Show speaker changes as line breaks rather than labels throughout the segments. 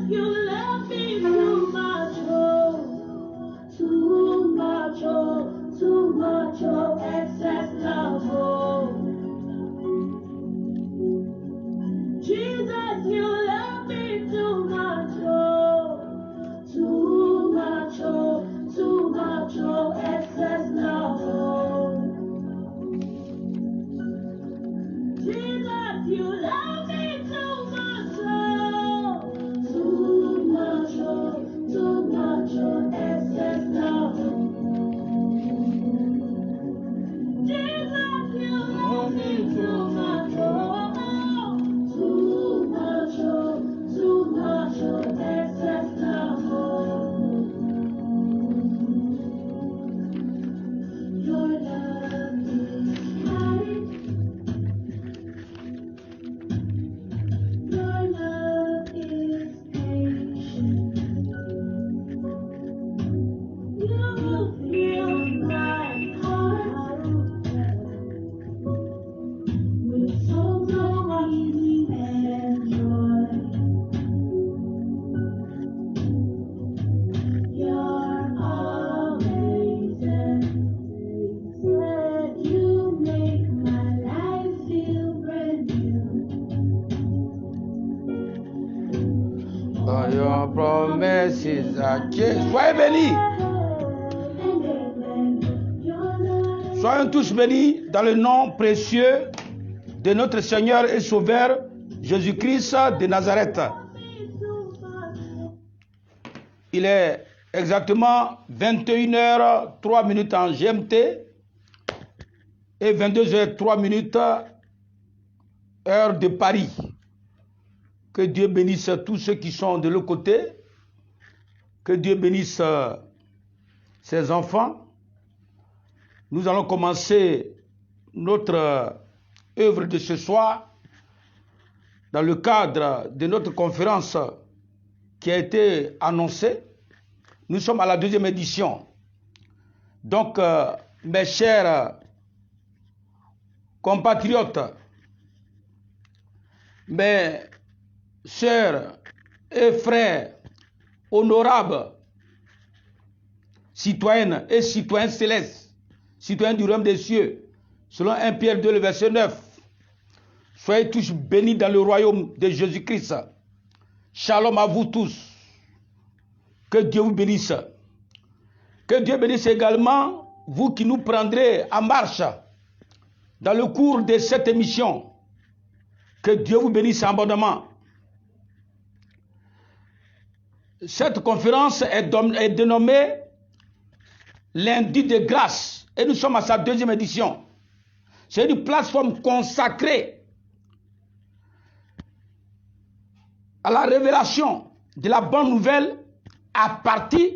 you love me too much, oh, too much, oh, too much, oh, excess love, oh. Jesus, you love me too much, oh, too much, oh, too much, oh, excess love, oh. Jesus, you love me too much, oh, too much, oh, too much, oh, excess love, oh. Jesus, you love me too much, oh, too much, oh, too much, oh, excess love, oh. Your love is kind. Your love is patient. You fill my heart with songs of peace and joy. You're amazing. You make my life feel brand new.
Oh, your promises are changed. Soyez bénis. Soyons tous bénis dans le nom précieux de notre Seigneur et Sauveur Jésus-Christ de Nazareth. Il est exactement 21h03 en GMT et 22h03 heure de Paris. Que Dieu bénisse tous ceux qui sont de l'autre côté. Que Dieu bénisse ses enfants. Nous allons commencer notre œuvre de ce soir dans le cadre de notre conférence qui a été annoncée. Nous sommes à la 2e édition. Donc, mes chers compatriotes, mes sœurs et frères honorables, citoyennes et citoyens célestes, citoyens du royaume des cieux, selon 1 Pierre 2, le verset 9, soyez tous bénis dans le royaume de Jésus-Christ. Shalom à vous tous. Que Dieu vous bénisse. Que Dieu bénisse également vous qui nous prendrez en marche dans le cours de cette émission. Que Dieu vous bénisse abondamment. Cette conférence est dénommée Lundi de grâce et nous sommes à sa 2e édition. C'est une plateforme consacrée à la révélation de la bonne nouvelle à partir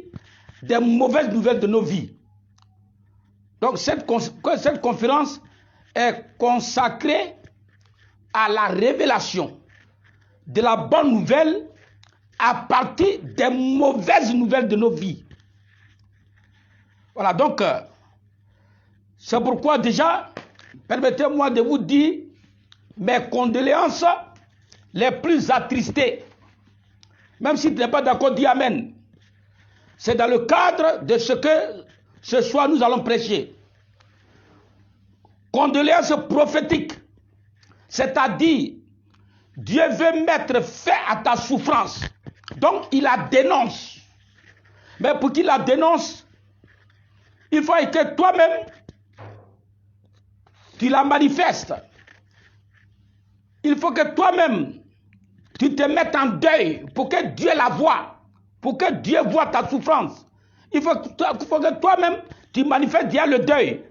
des mauvaises nouvelles de nos vies. Donc cette conférence est consacrée à la révélation de la bonne nouvelle à partir des mauvaises nouvelles de nos vies. Voilà, donc, c'est pourquoi déjà, permettez-moi de vous dire mes condoléances les plus attristées. Même si tu n'es pas d'accord, dis Amen. C'est dans le cadre de ce que ce soir nous allons prêcher. Condoléances prophétiques, c'est-à-dire Dieu veut mettre fin à ta souffrance. Donc il la dénonce. Mais pour qu'il la dénonce, il faut que toi-même, tu la manifestes. Il faut que toi-même, tu te mettes en deuil pour que Dieu la voie, pour que Dieu voie ta souffrance. Il faut que toi-même, tu manifestes déjà le deuil.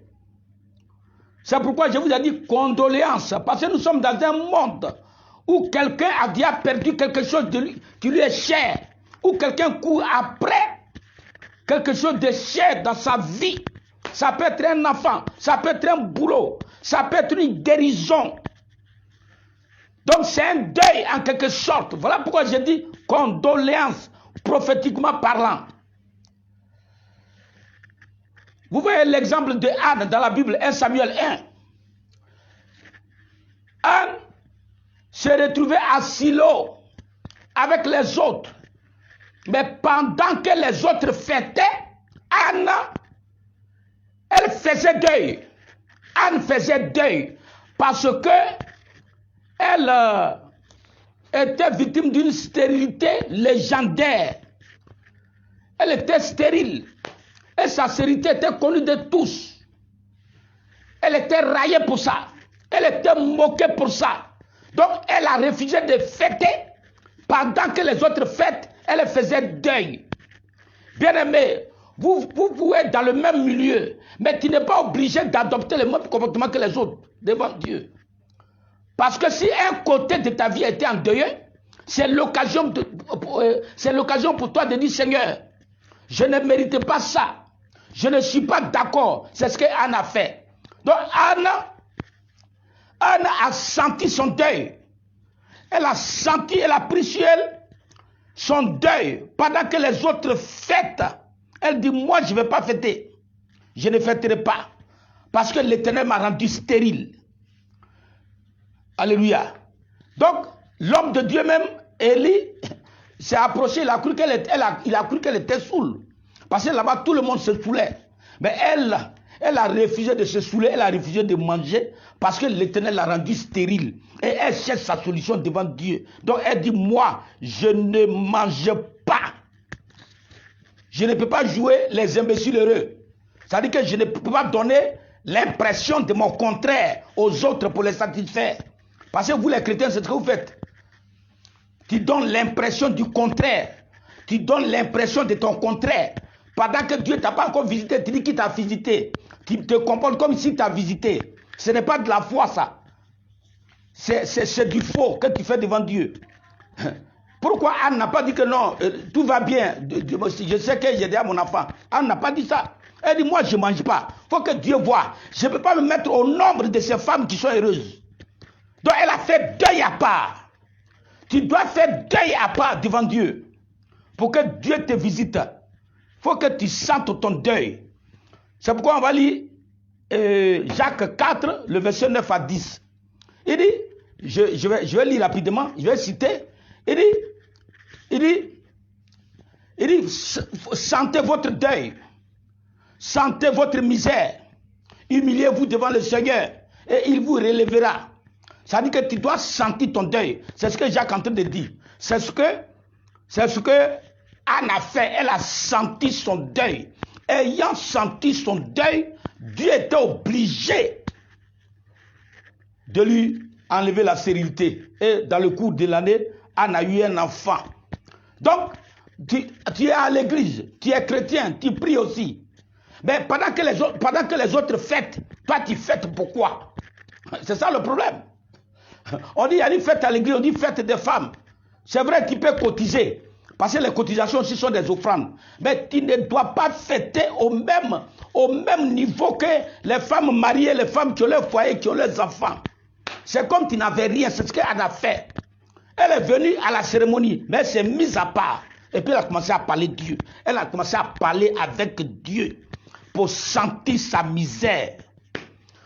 C'est pourquoi je vous ai dit condoléances, parce que nous sommes dans un monde où quelqu'un a déjà perdu quelque chose qui lui est cher, où quelqu'un court après quelque chose de cher dans sa vie. Ça peut être un enfant, ça peut être un boulot, ça peut être une guérison. Donc c'est un deuil en quelque sorte. Voilà pourquoi j'ai dit condoléances, prophétiquement parlant. Vous voyez l'exemple de Anne dans la Bible, 1 Samuel 1. Anne s'est retrouvée à Silo avec les autres. Mais pendant que les autres fêtaient, Anne, elle faisait deuil. Anne faisait deuil parce que elle était victime d'une stérilité légendaire. Elle était stérile. Et sa stérilité était connue de tous. Elle était raillée pour ça. Elle était moquée pour ça. Donc elle a refusé de fêter. Pendant que les autres fêtent, elle faisait deuil. Bien-aimé, vous pouvez être dans le même milieu, mais tu n'es pas obligé d'adopter le même comportement que les autres devant Dieu. Parce que si un côté de ta vie était endeuillé, c'est l'occasion pour toi de dire, Seigneur, je ne mérite pas ça. Je ne suis pas d'accord. C'est ce qu'Anne a fait. Donc Anne a senti son deuil. Elle a senti, elle a pris sur elle son deuil. Pendant que les autres fêtent, elle dit, moi je ne vais pas fêter. Je ne fêterai pas. Parce que l'Éternel m'a rendu stérile. Alléluia. Donc, l'homme de Dieu même, Élie, s'est approché, il a cru qu'elle était saoule. Parce que là-bas, tout le monde se saoulait. Mais elle a refusé de se saouler, elle a refusé de manger, parce que l'Éternel l'a rendue stérile. Et elle cherche sa solution devant Dieu. Donc elle dit, moi, je ne mange pas. Je ne peux pas jouer les imbéciles heureux. C'est-à-dire que je ne peux pas donner l'impression de mon contraire aux autres pour les satisfaire. Parce que vous les chrétiens, c'est ce que vous faites. Tu donnes l'impression du contraire. Tu donnes l'impression de ton contraire. Pendant que Dieu ne t'a pas encore visité, tu dis qu'il t'a visité. Tu te comportes comme si tu as visité. Ce n'est pas de la foi, ça. C'est du faux que tu fais devant Dieu. Pourquoi Anne n'a pas dit que non, tout va bien, je sais que j'ai aidé à mon enfant. Anne n'a pas dit ça. Elle dit, moi je ne mange pas. Il faut que Dieu voie. Je ne peux pas me mettre au nombre de ces femmes qui sont heureuses. Donc elle a fait deuil à part. Tu dois faire deuil à part devant Dieu. Pour que Dieu te visite. Il faut que tu sentes ton deuil. C'est pourquoi on va lire Jacques 4, le verset 9 à 10. Il dit, je vais lire rapidement, je vais citer. Il dit, sentez votre deuil, sentez votre misère, humiliez-vous devant le Seigneur et il vous relèvera. Ça dit que tu dois sentir ton deuil. C'est ce que Jacques est en train de dire. C'est ce que Anne a fait. Elle a senti son deuil. Ayant senti son deuil, Dieu était obligé de lui enlever la stérilité. Et dans le cours de l'année, Anne a eu un enfant. Donc, tu es à l'église, tu es chrétien, tu pries aussi. Mais pendant que les autres fêtent, toi tu fêtes pourquoi? C'est ça le problème. On dit, il y a une fête à l'église, on dit fête des femmes. C'est vrai, tu peux cotiser. Parce que les cotisations aussi sont des offrandes. Mais tu ne dois pas fêter au même niveau que les femmes mariées, les femmes qui ont leur foyer, qui ont leurs enfants. C'est comme tu n'avais rien, c'est ce qu'elle a fait. Elle est venue à la cérémonie, mais elle s'est mise à part. Et puis elle a commencé à parler de Dieu. Elle a commencé à parler avec Dieu pour sentir sa misère,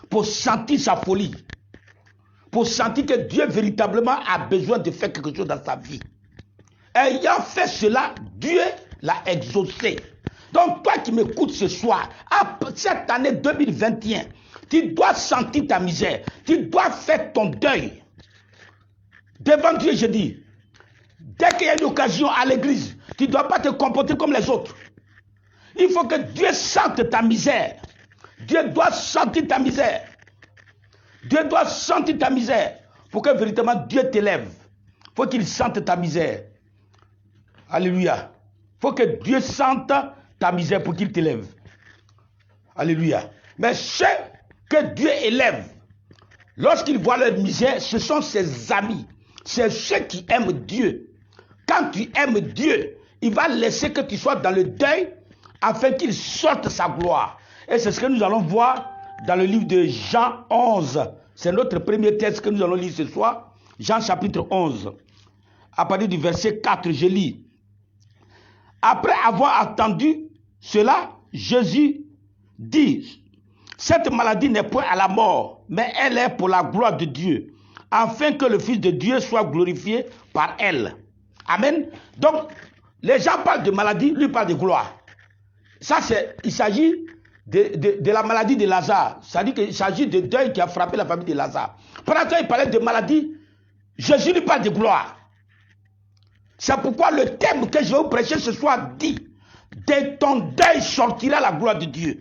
pour sentir sa folie, pour sentir que Dieu véritablement a besoin de faire quelque chose dans sa vie. Ayant fait cela, Dieu l'a exaucé. Donc toi qui m'écoutes ce soir, cette année 2021, tu dois sentir ta misère. Tu dois faire ton deuil. Devant Dieu, je dis, dès qu'il y a une occasion à l'église, tu ne dois pas te comporter comme les autres. Il faut que Dieu sente ta misère. Dieu doit sentir ta misère. Dieu doit sentir ta misère pour que véritablement Dieu t'élève. Il faut qu'il sente ta misère. Alléluia. Il faut que Dieu sente ta misère pour qu'il t'élève. Alléluia. Mais ceux que Dieu élève, lorsqu'ils voient leur misère, ce sont ses amis. C'est ceux qui aiment Dieu. Quand tu aimes Dieu, il va laisser que tu sois dans le deuil afin qu'il sorte sa gloire. Et c'est ce que nous allons voir dans le livre de Jean 11. C'est notre premier texte que nous allons lire ce soir. Jean chapitre 11. À partir du verset 4, je lis. Après avoir entendu cela, Jésus dit, cette maladie n'est point à la mort, mais elle est pour la gloire de Dieu, afin que le Fils de Dieu soit glorifié par elle. Amen. Donc, les gens parlent de maladie, lui parle de gloire. Ça, il s'agit de la maladie de Lazare. C'est-à-dire qu'il s'agit de deuil qui a frappé la famille de Lazare. Pendant qu'il parlait de maladie, Jésus lui parle de gloire. C'est pourquoi le thème que je vais vous prêcher ce soir dit: de ton deuil sortira la gloire de Dieu.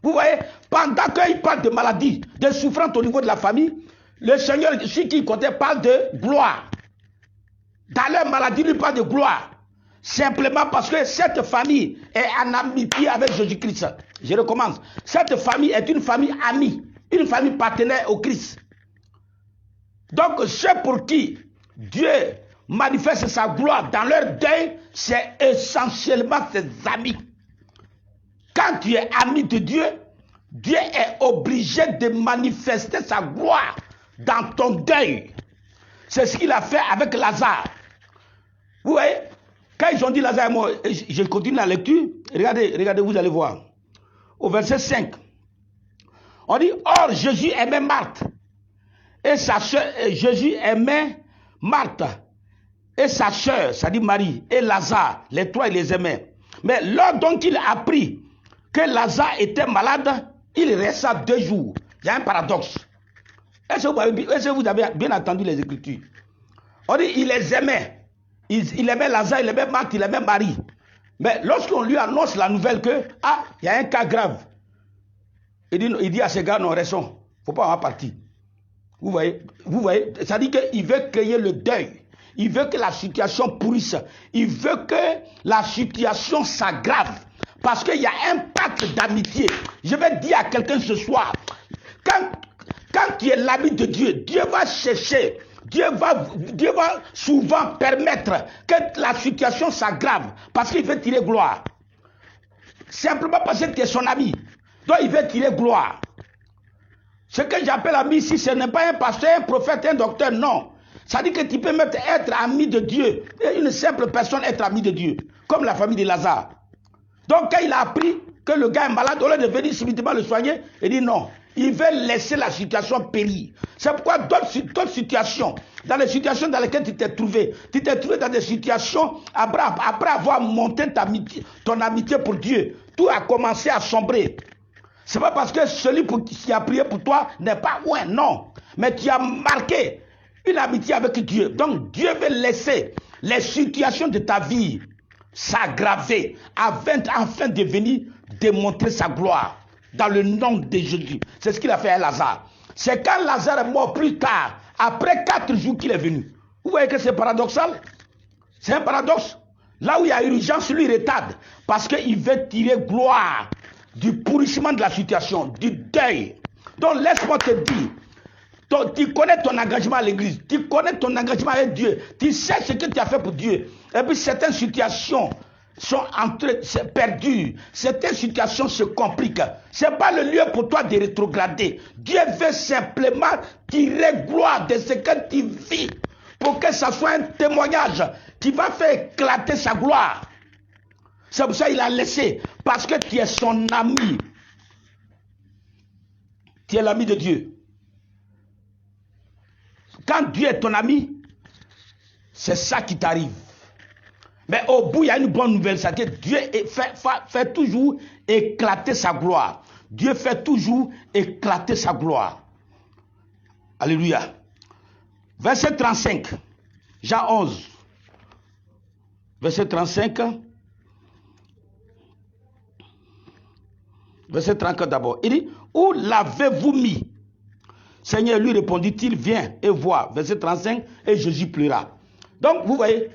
Vous voyez, pendant qu'il parle de maladie, de souffrance au niveau de la famille, le Seigneur, celui qui comptait, parle de gloire. Dans leur maladie, il lui parle de gloire. Simplement parce que cette famille est en amitié avec Jésus-Christ. Je recommence. Cette famille est une famille amie, une famille partenaire au Christ. Donc, ceux pour qui Dieu manifeste sa gloire dans leur deuil, c'est essentiellement ses amis. Quand tu es ami de Dieu, Dieu est obligé de manifester sa gloire dans ton deuil. C'est ce qu'il a fait avec Lazare. Vous voyez, quand ils ont dit Lazare est mort, je continue la lecture, regardez, vous allez voir. Au verset 5, on dit: or Jésus aimait Marthe et sa soeur, Jésus aimait Marthe et sa soeur, c'est-à-dire Marie, et Lazare, les trois il les aimait. Mais lors donc il apprit que Lazare était malade, il resta 2 jours. Il y a un paradoxe. Est-ce que vous avez bien entendu les Écritures? On dit il les aimait. Il aimait Lazare, il aimait Marthe, il aimait Marie. Mais lorsqu'on lui annonce la nouvelle que, il y a un cas grave, il dit à ces gars, non, restons, il ne faut pas en partir. Vous voyez, ça dit qu'il veut créer le deuil. Il veut que la situation pourrisse. Il veut que la situation s'aggrave. Parce qu'il y a un pacte d'amitié. Je vais dire à quelqu'un ce soir, quand tu es l'ami de Dieu, Dieu va chercher, Dieu va souvent permettre que la situation s'aggrave. Parce qu'il veut tirer gloire. Simplement parce que tu es son ami. Donc il veut tirer gloire. Ce que j'appelle ami ici, ce n'est pas un pasteur, un prophète, un docteur, non. Ça dit que tu peux même être ami de Dieu. Et une simple personne être ami de Dieu. Comme la famille de Lazare. Donc quand il a appris que le gars est malade, au lieu de venir subitement le soigner, il dit non. Il veut laisser la situation périr. C'est pourquoi d'autres situations, dans les situations dans lesquelles tu t'es trouvé dans des situations, après avoir monté ton amitié pour Dieu, tout a commencé à sombrer. C'est pas parce que celui qui a prié pour toi n'est pas loin, non. Mais tu as marqué une amitié avec Dieu. Donc Dieu veut laisser les situations de ta vie s'aggraver afin de venir démontrer sa gloire dans le nom de Jésus. C'est ce qu'il a fait à Lazare. C'est quand Lazare est mort plus tard, après 4 jours qu'il est venu. Vous voyez que c'est paradoxal? C'est un paradoxe. Là où il y a urgence, lui retarde. Parce qu'il veut tirer gloire du pourrissement de la situation, du deuil. Donc laisse-moi te dire, tu connais ton engagement à l'église, tu connais ton engagement avec Dieu, tu sais ce que tu as fait pour Dieu. Et puis certaines situations sont perdues, certaines situations se compliquent. Ce n'est pas le lieu pour toi de rétrograder. Dieu veut simplement tirer gloire de ce que tu vis pour que ça soit un témoignage qui va faire éclater sa gloire. C'est pour ça qu'il a laissé, parce que tu es son ami. Tu es l'ami de Dieu. Quand Dieu est ton ami, c'est ça qui t'arrive. Mais au bout, il y a une bonne nouvelle, c'est que Dieu fait toujours éclater sa gloire. Dieu fait toujours éclater sa gloire. Alléluia. Verset 35, Jean 11. Verset 35. Verset 34 d'abord. Il dit, où l'avez-vous mis? Seigneur, lui répondit-il, viens et vois. Verset 35, et Jésus pleura. Donc, vous voyez,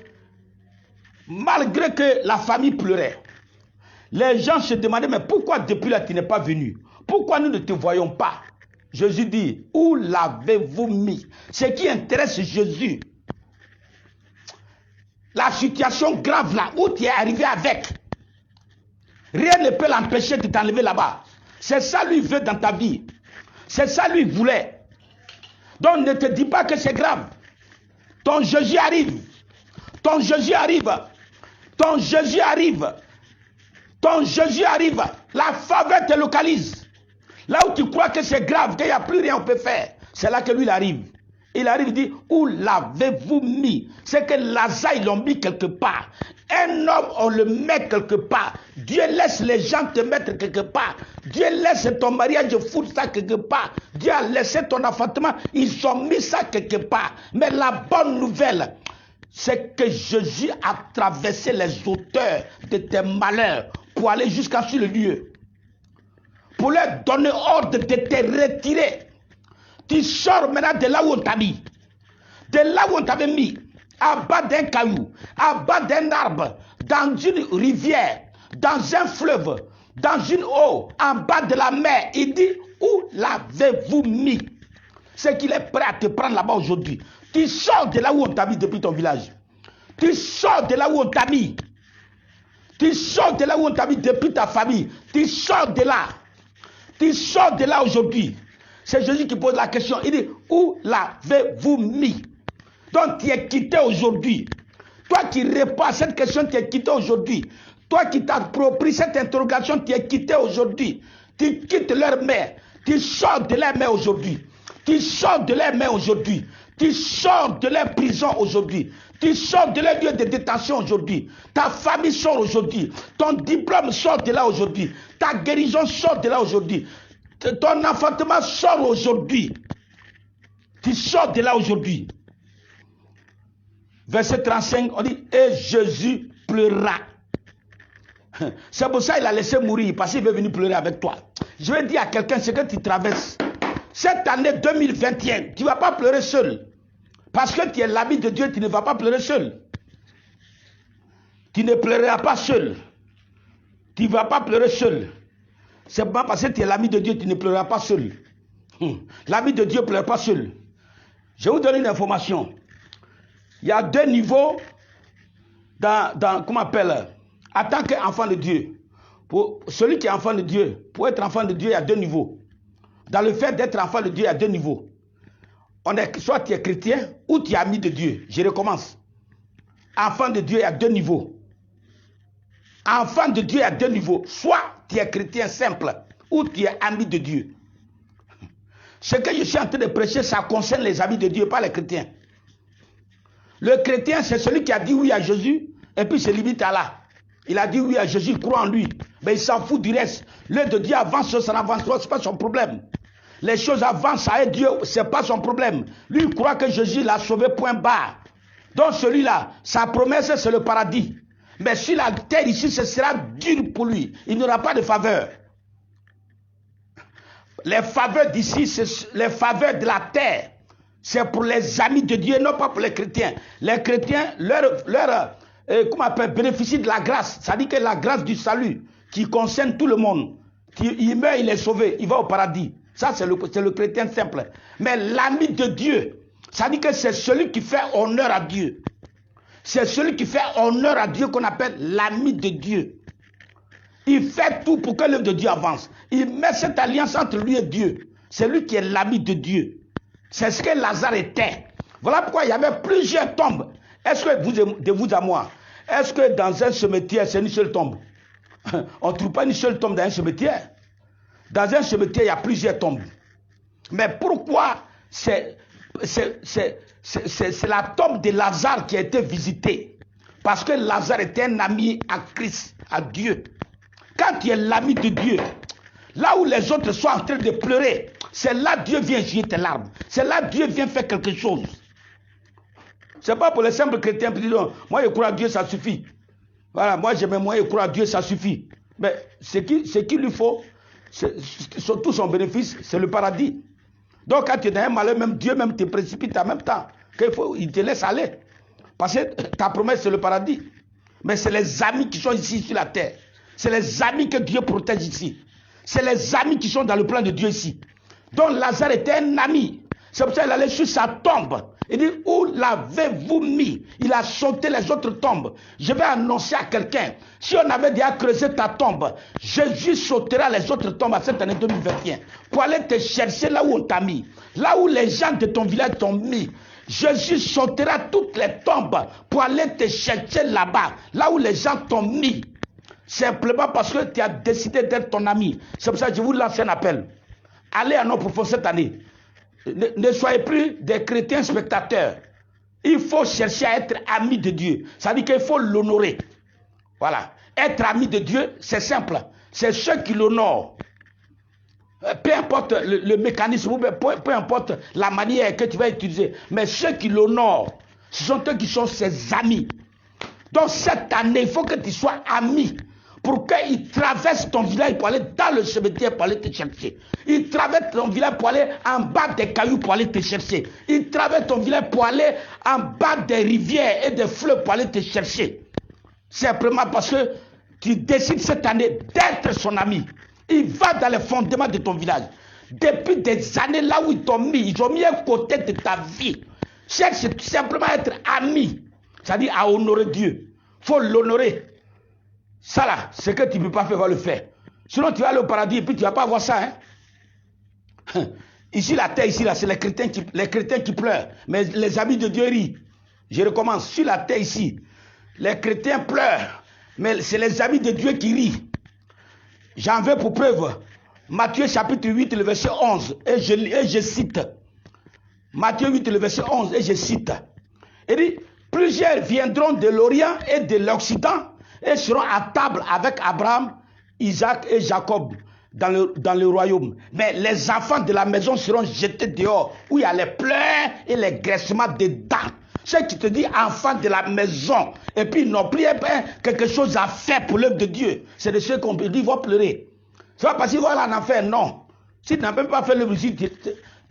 malgré que la famille pleurait, les gens se demandaient, mais pourquoi depuis là tu n'es pas venu? Pourquoi nous ne te voyons pas? Jésus dit, où l'avez-vous mis? Ce qui intéresse Jésus, la situation grave là, où tu es arrivé avec, rien ne peut l'empêcher de t'enlever là-bas. C'est ça lui veut dans ta vie. C'est ça lui voulait. Donc ne te dis pas que c'est grave. Ton Jésus arrive. Ton Jésus arrive. Ton Jésus arrive. Ton Jésus arrive. La faveur te localise. Là où tu crois que c'est grave, qu'il n'y a plus rien qu'on peut faire, c'est là que lui il arrive. Il arrive, il dit, où l'avez-vous mis? C'est que Lazare, ils l'ont mis quelque part. Un homme, on le met quelque part. Dieu laisse les gens te mettre quelque part. Dieu laisse ton mariage foutre ça quelque part. Dieu a laissé ton enfantement. Ils ont mis ça quelque part. Mais la bonne nouvelle, c'est que Jésus a traversé les auteurs de tes malheurs pour aller jusqu'à sur le lieu. Pour leur donner ordre de te retirer. Tu sors maintenant de là où on t'a mis. De là où on t'avait mis. À bas d'un caillou, à bas d'un arbre, dans une rivière, dans un fleuve, dans une eau, en bas de la mer. Il dit, où l'avez-vous mis? C'est qu'il est prêt à te prendre là-bas aujourd'hui. Tu sors de là où on t'a mis depuis ton village. Tu sors de là où on t'a mis. Tu sors de là où on t'a mis depuis ta famille. Tu sors de là. Tu sors de là aujourd'hui. C'est Jésus qui pose la question. Il dit, où l'avez-vous mis? Donc tu es quitté aujourd'hui. Toi qui réponds à cette question, tu es quitté aujourd'hui. Toi qui t'appropries cette interrogation, tu es quitté aujourd'hui. Tu quittes leur mère. Tu sors de leur mère aujourd'hui. Tu sors de leur mère aujourd'hui. Tu sors de leur prison aujourd'hui. Tu sors de leur lieu de détention aujourd'hui. Ta famille sort aujourd'hui. Ton diplôme sort de là aujourd'hui. Ta guérison sort de là aujourd'hui. Ton enfantement sort aujourd'hui. Tu sors de là aujourd'hui. Verset 35, on dit, et Jésus pleura. C'est pour ça qu'il a laissé mourir, parce qu'il veut venir pleurer avec toi. Je vais dire à quelqu'un ce que tu traverses. Cette année 2021, tu ne vas pas pleurer seul. Parce que tu es l'ami de Dieu, tu ne vas pas pleurer seul. Tu ne pleureras pas seul. Tu ne vas pas pleurer seul. C'est pas parce que tu es l'ami de Dieu, tu ne pleureras pas seul. L'ami de Dieu ne pleure pas seul. Je vais vous donner une information. Il y a deux niveaux comment on appelle, en tant qu'enfant de Dieu. Pour celui qui est enfant de Dieu, pour être enfant de Dieu, il y a deux niveaux. Dans le fait d'être enfant de Dieu, il y a deux niveaux. Soit tu es chrétien ou tu es ami de Dieu. Je recommence. Enfant de Dieu, il y a deux niveaux. Enfant de Dieu, il y a deux niveaux. Soit tu es chrétien simple ou tu es ami de Dieu. Ce que je suis en train de prêcher, ça concerne les amis de Dieu, pas les chrétiens. Le chrétien, c'est celui qui a dit oui à Jésus et puis se limite à là. Il a dit oui à Jésus, il croit en lui. Mais il s'en fout du reste. L'œuvre de Dieu avance, ça n'avance pas, ce n'est pas son problème. Les choses avancent avec Dieu, ce n'est pas son problème. Lui, il croit que Jésus l'a sauvé, point barre. Donc celui-là, sa promesse, c'est le paradis. Mais sur la terre ici, ce sera dur pour lui. Il n'aura pas de faveur. Les faveurs d'ici, c'est les faveurs de la terre. C'est pour les amis de Dieu, non pas pour les chrétiens. Les chrétiens, comment on appelle, bénéficient de la grâce. Ça dit que la grâce du salut qui concerne tout le monde. Il meurt, il est sauvé, il va au paradis. Ça, c'est le chrétien simple. Mais l'ami de Dieu, ça dit que c'est celui qui fait honneur à Dieu. C'est celui qui fait honneur à Dieu qu'on appelle l'ami de Dieu. Il fait tout pour que l'œuvre de Dieu avance. Il met cette alliance entre lui et Dieu. C'est lui qui est l'ami de Dieu. C'est ce que Lazare était. Voilà pourquoi il y avait plusieurs tombes. Est-ce que de vous à moi, est-ce que dans un cimetière, c'est une seule tombe? On ne trouve pas une seule tombe dans un cimetière. Dans un cimetière, il y a plusieurs tombes. Mais pourquoi c'est la tombe de Lazare qui a été visitée? Parce que Lazare était un ami à Christ, à Dieu. Quand tu es l'ami de Dieu, là où les autres sont en train de pleurer, c'est là Dieu vient jouer tes larmes. C'est là Dieu vient faire quelque chose. Ce n'est pas pour les simples chrétiens qui disent, moi je crois à Dieu, ça suffit. Voilà, moi j'aime moi, je crois à Dieu, ça suffit. Mais ce qu'il lui faut, tout son bénéfice, c'est le paradis. Donc quand tu es dans un malheur, même Dieu même te précipite en même temps. Il te laisse aller. Parce que ta promesse, c'est le paradis. Mais c'est les amis qui sont ici sur la terre. C'est les amis que Dieu protège ici. C'est les amis qui sont dans le plan de Dieu ici. Donc Lazare était un ami. C'est pour ça qu'il allait sur sa tombe. Il dit, où l'avez-vous mis? Il a sauté les autres tombes. Je vais annoncer à quelqu'un, si on avait déjà creusé ta tombe, Jésus sautera les autres tombes à cette année 2021 pour aller te chercher là où on t'a mis. Là où les gens de ton village t'ont mis. Jésus sautera toutes les tombes pour aller te chercher là-bas, là où les gens t'ont mis. Simplement parce que tu as décidé d'être ton ami. C'est pour ça que je vous lance un appel. Allez à nos profond cette année. Ne soyez plus des chrétiens spectateurs. Il faut chercher à être ami de Dieu. Ça veut dire qu'il faut l'honorer. Voilà. Être ami de Dieu, c'est simple. C'est ceux qui l'honorent. Peu importe le mécanisme, peu importe la manière que tu vas utiliser, mais ceux qui l'honorent, ce sont eux qui sont ses amis. Donc cette année, il faut que tu sois ami pour qu'il traverse ton village pour aller dans le cimetière pour aller te chercher. Il traverse ton village pour aller en bas des cailloux pour aller te chercher. Il traverse ton village pour aller en bas des rivières et des fleuves pour aller te chercher. Simplement parce que tu décides cette année d'être son ami. Il va dans les fondements de ton village. Depuis des années, là où ils ont mis un côté de ta vie. Cherche simplement à être ami. C'est-à-dire à honorer Dieu. Il faut l'honorer. Ça là, ce que tu ne peux pas faire, va le faire. Sinon tu vas aller au paradis et puis tu ne vas pas voir ça. Hein? Ici, la terre, ici, là, c'est les chrétiens qui pleurent. Mais les amis de Dieu rient. Je recommence. Sur la terre, ici, les chrétiens pleurent. Mais c'est les amis de Dieu qui rient. J'en veux pour preuve Matthieu chapitre 8, le verset 11. Et je cite. Matthieu 8, le verset 11. Et je cite. Il dit, plusieurs viendront de l'Orient et de l'Occident et seront à table avec Abraham, Isaac et Jacob dans le royaume. Mais les enfants de la maison seront jetés dehors, où il y a les pleurs et les graissements des dents. Ceux qui te disent enfants de la maison, et puis ils n'ont plus quelque chose à faire pour l'œuvre de Dieu. C'est de ceux qu'on dit, ils vont pleurer. C'est pas parce qu'ils vont aller en enfer, non. Si tu n'as même pas fait l'œuvre ici, tu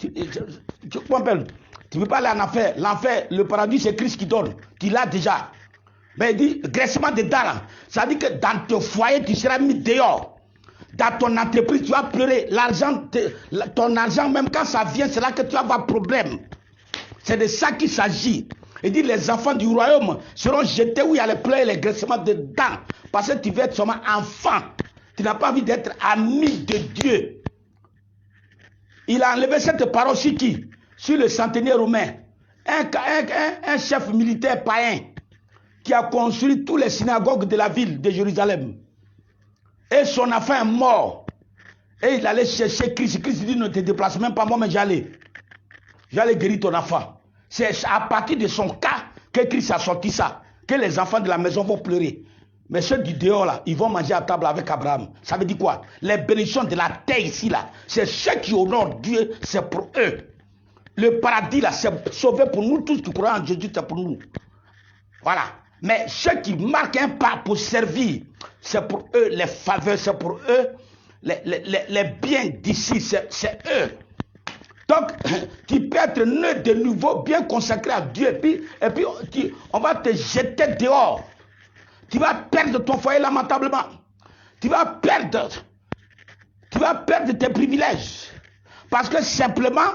ne peux pas aller en enfer. L'enfer, le paradis, c'est Christ qui donne. Tu l'as déjà. Mais il dit, graissement de dents, ça dit que dans ton foyer, tu seras mis dehors. Dans ton entreprise, tu vas pleurer. L'argent, ton argent, même quand ça vient, c'est là que tu vas avoir problème. C'est de ça qu'il s'agit. Il dit, les enfants du royaume seront jetés où il y a les pleurs et les graissements de dents. Parce que tu veux être seulement enfant. Tu n'as pas envie d'être ami de Dieu. Il a enlevé cette parole sur qui? Sur le centenier romain. Un chef militaire païen qui a construit toutes les synagogues de la ville de Jérusalem. Et son enfant est mort. Et il allait chercher Christ. Christ dit, ne te déplace même pas moi, mais j'allais guérir ton enfant. C'est à partir de son cas que Christ a sorti ça. Que les enfants de la maison vont pleurer. Mais ceux du dehors là, ils vont manger à table avec Abraham. Ça veut dire quoi? Les bénédictions de la terre ici là, c'est ceux qui honorent Dieu, c'est pour eux. Le paradis là, c'est sauvé pour nous tous qui croient en Jésus, c'est pour nous. Voilà. Mais ceux qui marquent un pas pour servir, c'est pour eux les faveurs, c'est pour eux les biens d'ici, c'est eux. Donc, tu peux être né de nouveau, bien consacré à Dieu, et puis on va te jeter dehors. Tu vas perdre ton foyer lamentablement. Tu vas perdre tes privilèges. Parce que simplement,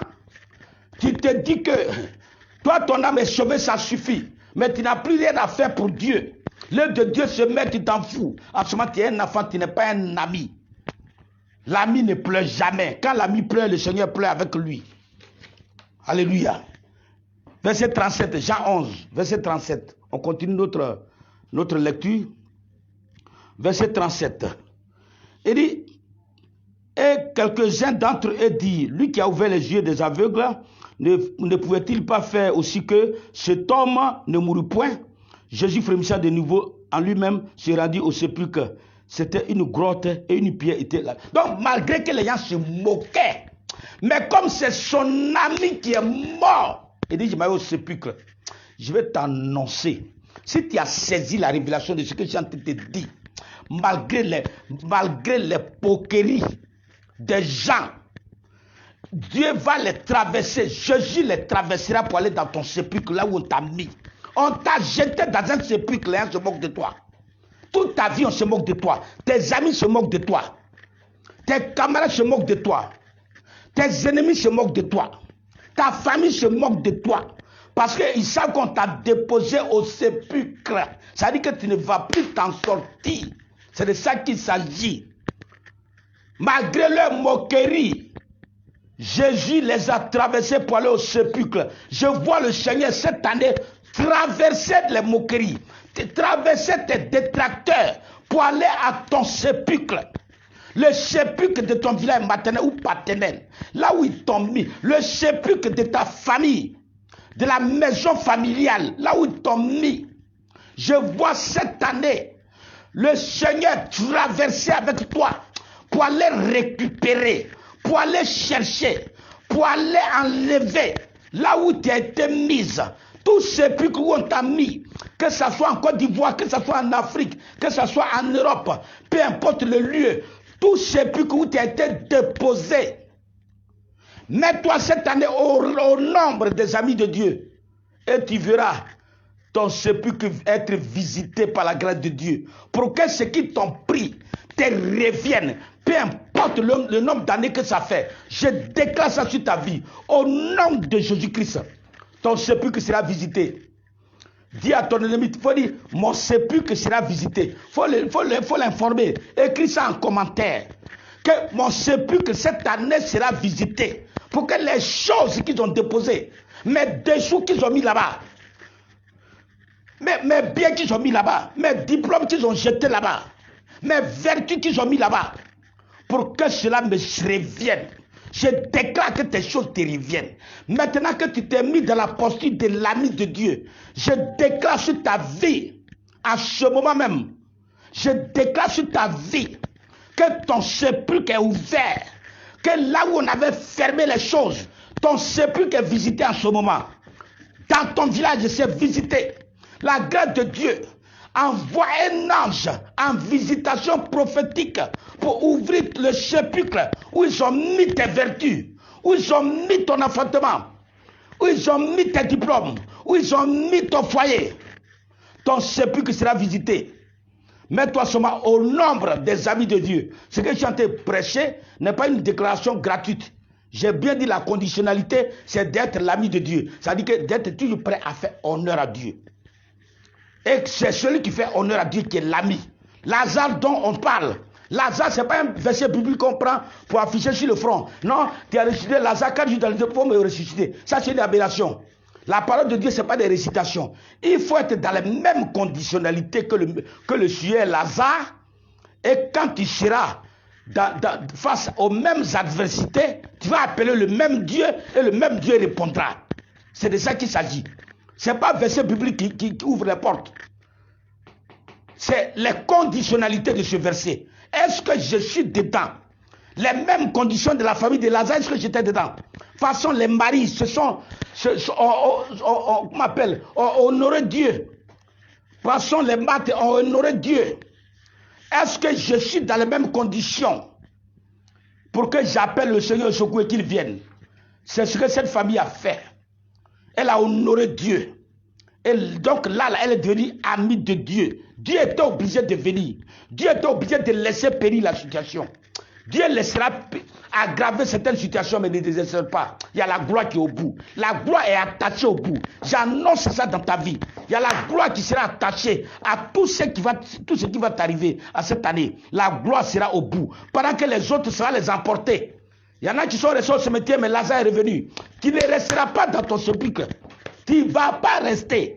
tu te dis que toi, ton âme est sauvée, ça suffit. Mais tu n'as plus rien à faire pour Dieu. L'œuvre de Dieu se met, tu t'en fous. En ce moment, tu es un enfant, tu n'es pas un ami. L'ami ne pleure jamais. Quand l'ami pleure, le Seigneur pleure avec lui. Alléluia. Verset 37, Jean 11, verset 37. On continue notre lecture. Verset 37. Il dit, et quelques-uns d'entre eux disent, lui qui a ouvert les yeux des aveugles, ne pouvait-il pas faire aussi que cet homme ne mourut point? Jésus frémissant de nouveau en lui-même se rendit au sépulcre. C'était une grotte et une pierre était là. Donc malgré que les gens se moquaient, mais comme c'est son ami qui est mort, il dit, je m'en vais au sépulcre. Je vais t'annoncer. Si tu as saisi la révélation de ce que j'ai en train de te dire, malgré les poqueries des gens, Dieu va les traverser. Jésus les traversera pour aller dans ton sépulcre, là où on t'a mis. On t'a jeté dans un sépulcre, les gens se moquent de toi. Toute ta vie, on se moque de toi. Tes amis se moquent de toi. Tes camarades se moquent de toi. Tes ennemis se moquent de toi. Ta famille se moque de toi. Parce qu'ils savent qu'on t'a déposé au sépulcre. Ça veut dire que tu ne vas plus t'en sortir. C'est de ça qu'il s'agit. Malgré leur moquerie, Jésus les a traversés pour aller au sépulcre. Je vois le Seigneur cette année traverser les moqueries, traverser tes détracteurs pour aller à ton sépulcre. Le sépulcre de ton village maternel ou paternel, là où ils t'ont mis, le sépulcre de ta famille, de la maison familiale, là où ils t'ont mis. Je vois cette année le Seigneur traversait avec toi pour aller récupérer, pour aller chercher, pour aller enlever là où tu as été mise. Tous ces puits où on t'a mis, que ce soit en Côte d'Ivoire, que ce soit en Afrique, que ce soit en Europe, peu importe le lieu, tous ces puits où tu as été déposé. Mets-toi cette année au nombre des amis de Dieu et tu verras ton sépulcre être visité par la grâce de Dieu. Pour que ce qui t'ont pris te revienne, peu importe le nombre d'années que ça fait. Je déclare ça sur ta vie. Au nom de Jésus-Christ, ton sépulcre sera visité. Dis à ton ennemi, il faut dire, mon sépulcre sera visité. Il faut l'informer. Écris ça en commentaire. Que mon sépulcre cette année sera visité. Pour que les choses qu'ils ont déposées, mes dessous qu'ils ont mis là-bas, mes biens qu'ils ont mis là-bas, mes diplômes qu'ils ont jetés là-bas, mes vertus qu'ils ont mis là-bas, pour que cela me revienne. Je déclare que tes choses te reviennent. Maintenant que tu t'es mis dans la posture de l'ami de Dieu, je déclare sur ta vie, à ce moment même, je déclare sur ta vie que ton sépulcre est ouvert, que là où on avait fermé les choses, ton sépulcre est visité en ce moment. Dans ton village, c'est visité. La grâce de Dieu envoie un ange en visitation prophétique pour ouvrir le sépulcre où ils ont mis tes vertus, où ils ont mis ton enfantement, où ils ont mis tes diplômes, où ils ont mis ton foyer. Ton sépulcre sera visité. Mets-toi seulement au nombre des amis de Dieu. Ce que je suis en train de prêcher n'est pas une déclaration gratuite. J'ai bien dit la conditionnalité, c'est d'être l'ami de Dieu. Ça veut dire d'être toujours prêt à faire honneur à Dieu. Et c'est celui qui fait honneur à Dieu qui est l'ami. Lazare dont on parle. Lazare, ce n'est pas un verset biblique qu'on prend pour afficher sur le front. Non, tu as ressuscité Lazare 4 jours dans le temps pour me ressusciter. Ça, c'est une aberration. La parole de Dieu, ce n'est pas des récitations. Il faut être dans les mêmes conditionnalités que le sujet Lazare. Et quand tu seras face aux mêmes adversités, tu vas appeler le même Dieu et le même Dieu répondra. C'est de ça qu'il s'agit. Ce n'est pas le verset biblique qui ouvre les portes. C'est les conditionnalités de ce verset. Est-ce que je suis dedans? Les mêmes conditions de la famille de Lazare, est-ce que j'étais dedans? Façon, les maris comment appelle, honorer Dieu. Façon, les maîtres ont honoré Dieu. Est-ce que je suis dans les mêmes conditions pour que j'appelle le Seigneur au secours et qu'il vienne? C'est ce que cette famille a fait. Elle a honoré Dieu. Et donc là, elle est devenue amie de Dieu. Dieu était obligé de venir. Dieu était obligé de laisser périr la situation. Dieu laissera aggraver certaines situations, mais ne désespère pas. Il y a la gloire qui est au bout. La gloire est attachée au bout. J'annonce ça dans ta vie. Il y a la gloire qui sera attachée à tout ce qui va t'arriver à cette année. La gloire sera au bout. Pendant que les autres seront les emporter. Il y en a qui sont restés au cimetière, mais Lazare est revenu. Tu ne resteras pas dans ton sépulcre. Tu ne vas pas rester.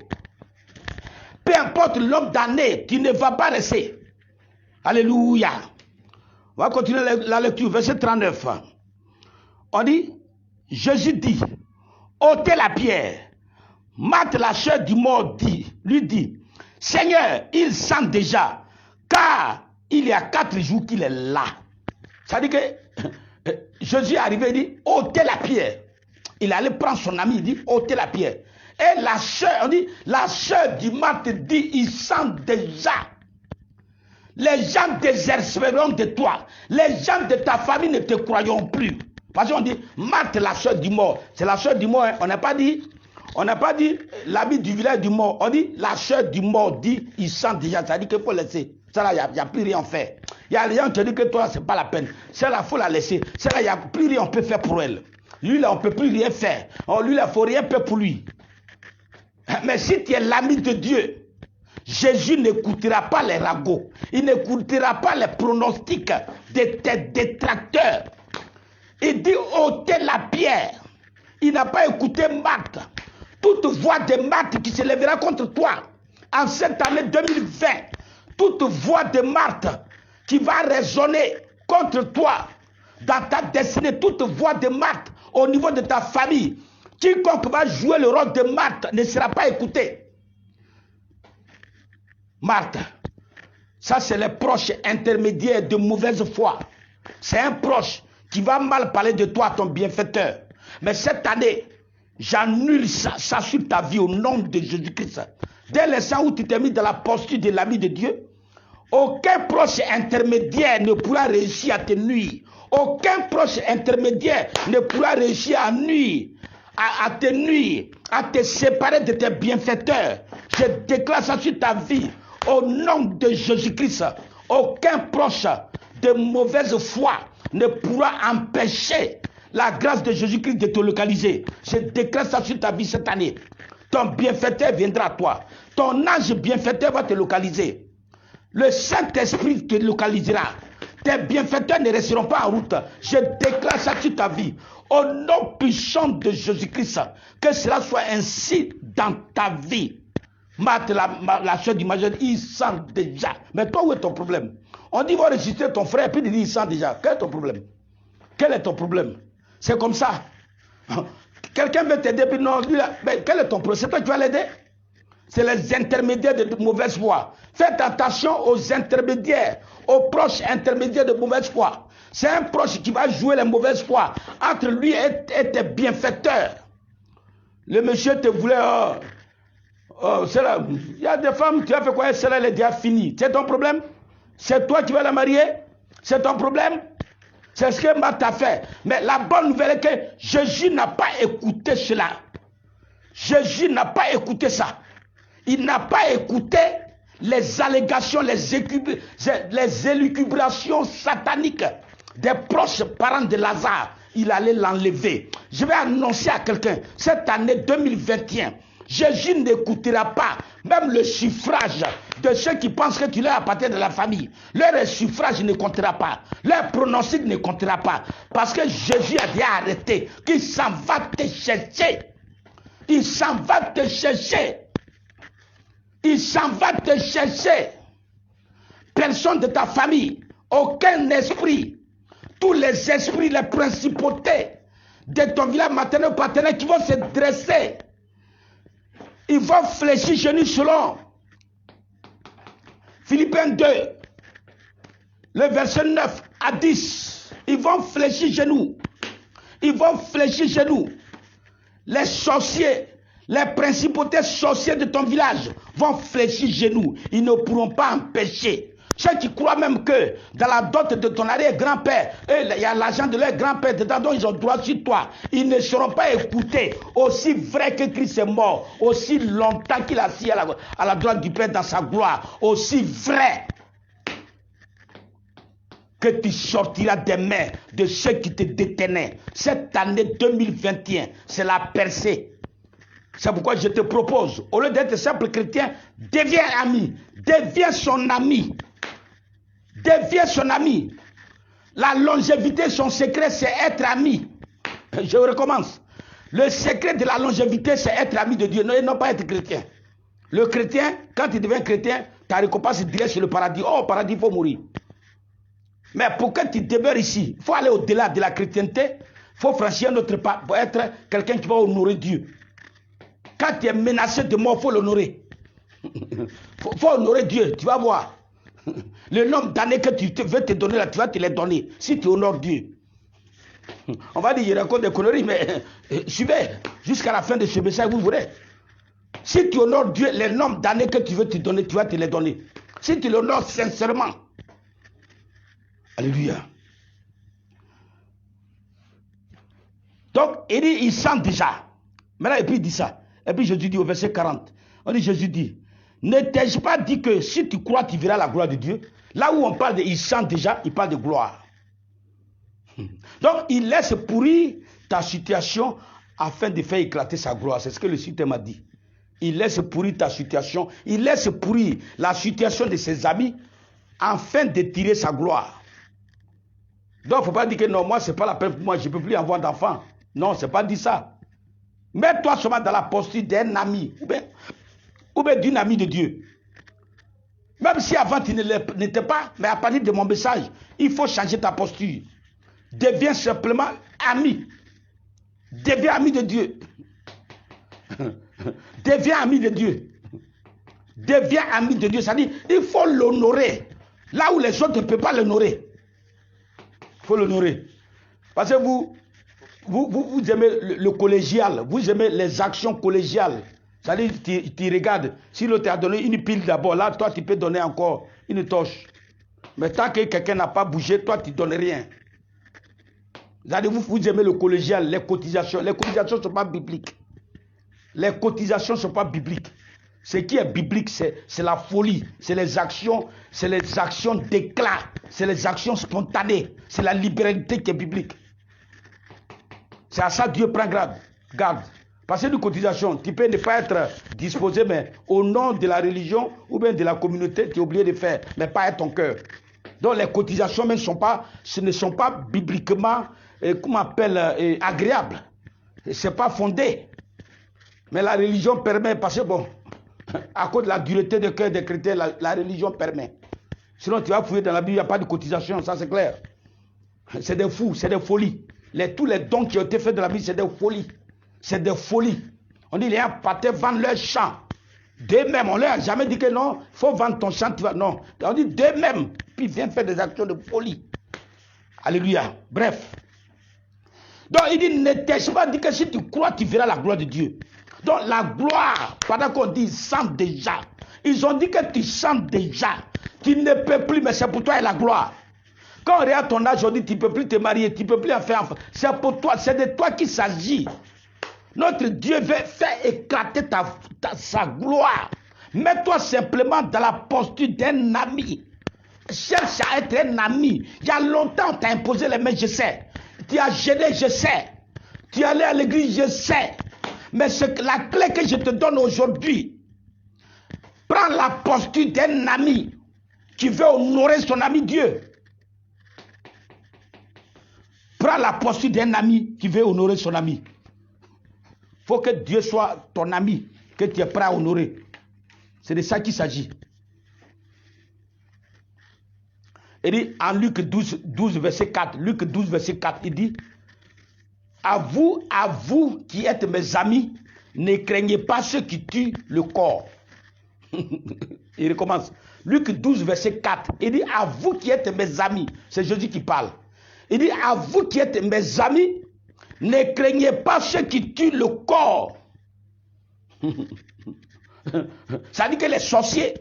Peu importe le nombre d'années, tu ne vas pas rester. Alléluia. On va continuer la lecture, verset 39. On dit, Jésus dit, ôtez la pierre. Marthe, la sœur du mort, lui dit, Seigneur, il sent déjà, car il y a 4 jours qu'il est là. Ça veut dire que Jésus est arrivé, il dit, ôtez la pierre. Il allait prendre son ami, il dit, ôtez la pierre. Et la sœur, on dit, la sœur du Marthe dit, il sent déjà. Les gens désespéreront de toi. Les gens de ta famille ne te croiront plus. Parce qu'on dit, Marthe, la sœur du mort. C'est la sœur du mort. Hein. On n'a pas dit l'ami du village du mort. On dit, la sœur du mort dit, il sent déjà. Ça dit qu'il faut laisser. Ça là, il n'y a plus rien à faire. Il y a des gens qui disent que toi, ce n'est pas la peine. Celle-là, il faut la laisser. Celle-là, il n'y a plus rien qu'on peut faire pour elle. Lui, là, on ne peut plus rien faire. Lui, là, il ne faut rien faire pour lui. Mais si tu es l'ami de Dieu, Jésus n'écoutera pas les ragots. Il n'écoutera pas les pronostics de tes détracteurs. Il dit ôtez la pierre. Il n'a pas écouté Marthe. Toute voix de Marthe qui se lèvera contre toi en cette année 2020, toute voix de Marthe qui va résonner contre toi dans ta destinée, toute voix de Marthe au niveau de ta famille, quiconque va jouer le rôle de Marthe ne sera pas écouté. Marthe, Ça, c'est les proches intermédiaires de mauvaise foi. C'est un proche qui va mal parler de toi, ton bienfaiteur. Mais cette année, j'annule ça sur ta vie au nom de Jésus-Christ. Dès l'instant où tu t'es mis dans la posture de l'ami de Dieu, aucun proche intermédiaire ne pourra réussir à te nuire. Aucun proche intermédiaire ne pourra réussir à nuire, à te nuire, à te séparer de tes bienfaiteurs. Je déclare ça sur ta vie au nom de Jésus-Christ. Aucun proche de mauvaise foi ne pourra empêcher la grâce de Jésus-Christ de te localiser. Je déclare ça sur ta vie cette année. Ton bienfaiteur viendra à toi. Ton ange bienfaiteur va te localiser. Le Saint-Esprit te localisera. Tes bienfaiteurs ne resteront pas en route. Je déclare ça sur ta vie. Au nom puissant de Jésus-Christ, que cela soit ainsi dans ta vie. Marthe, la soeur du majeur, il sent déjà. Mais toi, où est ton problème? On dit, va register ton frère, puis il dit, il sent déjà. Quel est ton problème? Quel est ton problème? C'est comme ça. Quelqu'un veut t'aider, puis non, lui, là, mais quel est ton problème? C'est toi qui vas l'aider? C'est les intermédiaires de mauvaise foi. Faites attention aux intermédiaires, aux proches intermédiaires de mauvaise foi. C'est un proche qui va jouer les mauvaises foi entre lui et tes bienfaiteurs. Le monsieur te voulait... il y a des femmes, tu as fait quoi? Celle-là, elle est déjà finie. C'est ton problème? C'est toi qui vas la marier? C'est ton problème? C'est ce que Marthe a fait. Mais la bonne nouvelle est que Jésus n'a pas écouté cela. Jésus n'a pas écouté ça. Il n'a pas écouté les allégations, les élucubrations sataniques des proches parents de Lazare. Il allait l'enlever. Je vais annoncer à quelqu'un, cette année 2021, Jésus n'écoutera pas même le suffrage de ceux qui pensent que tu leur appartiens de la famille. Leur suffrage ne comptera pas. Leur pronostic ne comptera pas. Parce que Jésus a déjà arrêté. Qu'il s'en va te chercher. Il s'en va te chercher. Il s'en va te chercher. Personne de ta famille, aucun esprit, tous les esprits, les principautés de ton village maternel ou paternel qui vont se dresser. Ils vont fléchir genoux selon Philippiens 2, le verset 9 à 10. Ils vont fléchir genoux. Ils vont fléchir genoux. Les sorciers, les principautés sorciers de ton village vont fléchir genoux. Ils ne pourront pas empêcher. Ceux qui croient même que dans la dot de ton arrière-grand-père, il y a l'argent de leur grand-père dedans, dont ils ont droit sur toi. Ils ne seront pas écoutés. Aussi vrai que Christ est mort, aussi longtemps qu'il a assis à la droite du Père dans sa gloire, aussi vrai que tu sortiras des mains de ceux qui te détenaient. Cette année 2021, c'est la percée. C'est pourquoi je te propose, au lieu d'être simple chrétien, deviens ami, deviens son ami. Deviens son ami. La longévité, son secret, c'est être ami. Je recommence. Le secret de la longévité, c'est être ami de Dieu, non pas être chrétien. Le chrétien, quand il devient chrétien, ta récompense est direct sur le paradis. Oh, au paradis, il faut mourir. Mais pour que tu demeures ici, il faut aller au-delà de la chrétienté. Il faut franchir un autre pas pour être quelqu'un qui va honorer Dieu. Quand tu es menacé de mort, il faut l'honorer. Il faut honorer Dieu, tu vas voir. Le nombre d'années que tu veux te donner là, tu vas te les donner. Si tu honores Dieu. On va dire, je raconte des conneries, mais suivez jusqu'à la fin de ce message, vous verrez. Si tu honores Dieu, le nombre d'années que tu veux te donner, tu vas te les donner. Si tu l'honores sincèrement. Alléluia. Donc, il dit, il sent déjà. Maintenant, et puis il dit ça. Et puis Jésus dit au verset 40. On dit, Jésus dit, ne t'ai-je pas dit que si tu crois, tu verras la gloire de Dieu? Là où on parle de il sent déjà, il parle de gloire. Donc, il laisse pourrir ta situation afin de faire éclater sa gloire. C'est ce que le Seigneur m'a dit. Il laisse pourrir ta situation. Il laisse pourrir la situation de ses amis afin de tirer sa gloire. Donc, il ne faut pas dire que non, moi, ce n'est pas la peine pour moi, je ne peux plus avoir d'enfants. Non, ce n'est pas dit ça. Mets-toi seulement dans la posture d'un ami. Ou bien d'une amie de Dieu. Même si avant tu ne l'étais pas, mais à partir de mon message, il faut changer ta posture. Deviens simplement ami. Deviens ami de Dieu. Deviens ami de Dieu. Deviens ami de Dieu. C'est-à-dire, il faut l'honorer. Là où les autres ne peuvent pas l'honorer. Il faut l'honorer. Parce que vous aimez le collégial. Vous aimez les actions collégiales. C'est-à-dire, tu regardes. Si l'autre t'a donné une pile d'abord, là, toi, tu peux donner encore une torche. Mais tant que quelqu'un n'a pas bougé, toi, tu ne donnes rien. C'est-à-dire, vous aimez le collégial, les cotisations. Les cotisations ne sont pas bibliques. Les cotisations ne sont pas bibliques. Ce qui est biblique, c'est la folie. C'est les actions d'éclat. C'est les actions spontanées. C'est la libéralité qui est biblique. C'est à ça que Dieu prend garde. Parce que une cotisation, tu peux ne pas être disposé, mais au nom de la religion ou bien de la communauté, tu es obligé de faire, mais pas à ton cœur. Donc les cotisations même ce ne sont pas bibliquement, agréables. Ce n'est pas fondé. Mais la religion permet, parce que bon, à cause de la dureté de cœur des chrétiens, la religion permet. Sinon tu vas fouiller dans la Bible, il n'y a pas de cotisation, ça c'est clair. C'est des fous, c'est des folies. Tous les dons qui ont été faits dans la Bible, c'est des folies. C'est des folies. On dit, les gens partaient vendre leur champ. D'eux-mêmes, on leur a jamais dit que non, il faut vendre ton champ. Non, on dit d'eux-mêmes, puis ils viennent faire des actions de folie. Alléluia. Bref. Donc il dit, ne t'ai-je pas dit que si tu crois, tu verras la gloire de Dieu. Donc la gloire, pendant qu'on dit, ils sentent déjà. Ils ont dit que tu sens déjà. Tu ne peux plus, mais c'est pour toi et la gloire. Quand on regarde ton âge, on dit, tu ne peux plus te marier, tu ne peux plus en faire enfant. C'est pour toi, c'est de toi qu'il s'agit. Notre Dieu veut faire éclater sa gloire. Mets-toi simplement dans la posture d'un ami. Cherche à être un ami. Il y a longtemps, on t'a imposé les mains, je sais. Tu as gêné, je sais. Tu es allé à l'église, je sais. Mais la clé que je te donne aujourd'hui, prends la posture d'un ami qui veut honorer son ami Dieu. Prends la posture d'un ami qui veut honorer son ami. Il faut que Dieu soit ton ami, que tu es prêt à honorer. C'est de ça qu'il s'agit. Il dit en Luc 12, verset 4, Luc 12, verset 4, il dit, à vous qui êtes mes amis, ne craignez pas ceux qui tuent le corps. Il recommence. Luc 12, verset 4, il dit, à vous qui êtes mes amis, c'est Jésus qui parle. Il dit, à vous qui êtes mes amis, ne craignez pas ceux qui tuent le corps. Ça dit que les sorciers,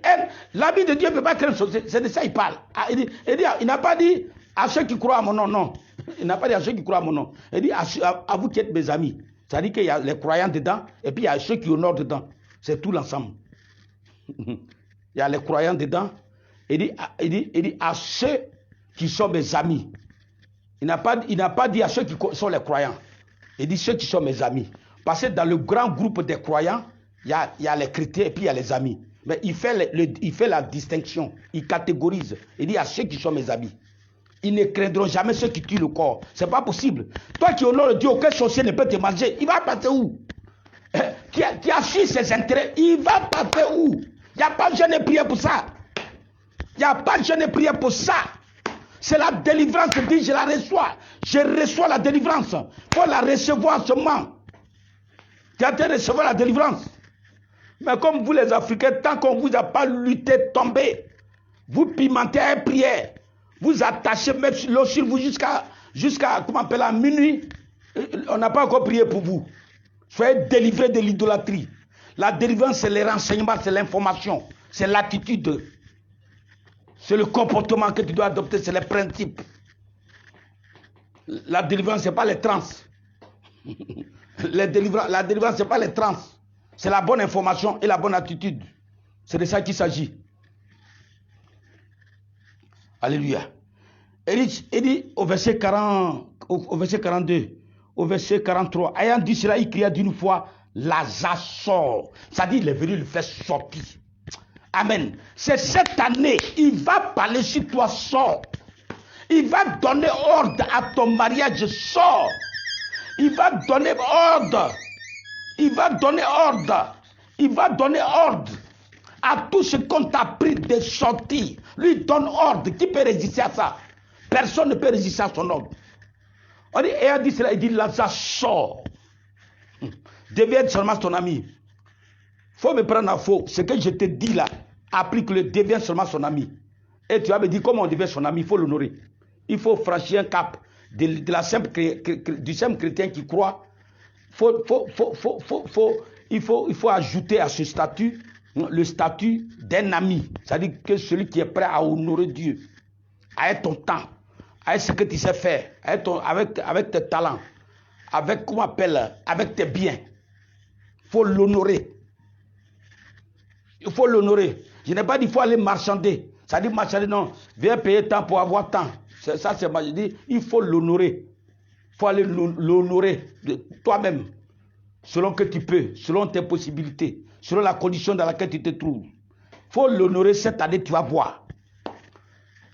l'ami de Dieu ne peut pas créer un sorcier. C'est de ça qu'il parle. Il n'a pas dit à ceux qui croient à mon nom, non. Il n'a pas dit à ceux qui croient à mon nom. Il dit à vous qui êtes mes amis. Ça dit qu'il y a les croyants dedans et puis il y a ceux qui honorent dedans. C'est tout l'ensemble. Il y a les croyants dedans. Il dit à ceux qui sont mes amis. Il n'a pas dit à ceux qui sont les croyants. Il dit ceux qui sont mes amis. Parce que dans le grand groupe des croyants, il y a les chrétiens et puis il y a les amis. Mais il fait la distinction. Il catégorise. Il dit à ceux qui sont mes amis. Ils ne craindront jamais ceux qui tuent le corps. C'est pas possible. Toi qui honores Dieu, aucun sorcier ne peut te manger. Il va partir où? Qui a su ses intérêts, il va partir où? Il n'y a pas besoin de prier pour ça. Il n'y a pas besoin de prier pour ça. C'est la délivrance, dit, je la reçois. Je reçois la délivrance. Il faut la recevoir en ce moment. Tu as de recevoir la délivrance. Mais comme vous les Africains, tant qu'on ne vous a pas lutté, tombé, vous pimentez à prière, vous attachez, mettez l'eau sur vous jusqu'à comment on appelle à minuit, on n'a pas encore prié pour vous. Soyez délivrés de l'idolâtrie. La délivrance, c'est les renseignements, c'est l'information, c'est l'attitude. C'est le comportement que tu dois adopter, c'est les principes. La délivrance, ce n'est pas les trans. La délivrance, ce n'est pas les trans. C'est la bonne information et la bonne attitude. C'est de ça qu'il s'agit. Alléluia. Il dit au verset 42, au verset 43, ayant dit cela, il cria d'une fois, Lazare sort. Ça dit, il est venu le faire sortir. Amen. C'est cette année, il va parler sur toi, sors. Il va donner ordre à ton mariage, sors. Il va donner ordre. Il va donner ordre. Il va donner ordre à tout ce qu'on t'a pris de sortir. Lui donne ordre. Qui peut résister à ça? Personne ne peut résister à son ordre. On dit, et a dit cela, il dit, Lazare sort. Deviens seulement ton ami. faut me prendre en faux. Ce que je te dis là, applique-le, deviens seulement son ami. Et tu vas me dire comment on devient son ami, il faut l'honorer. Il faut franchir un cap de la simple, du simple chrétien qui croit. Il faut ajouter à ce statut le statut d'un ami. C'est-à-dire que celui qui est prêt à honorer Dieu, avec ton temps, avec ce que tu sais faire, avec tes talents, avec, comment on appelle, avec tes biens. Il faut l'honorer. Il faut l'honorer. Je n'ai pas dit qu'il faut aller marchander. Ça dit marchander, non. Viens payer tant pour avoir tant. Ça, c'est moi. Je dis, il faut l'honorer. Il faut aller l'honorer de toi-même. Selon que tu peux, selon tes possibilités, selon la condition dans laquelle tu te trouves. Il faut l'honorer cette année, tu vas voir.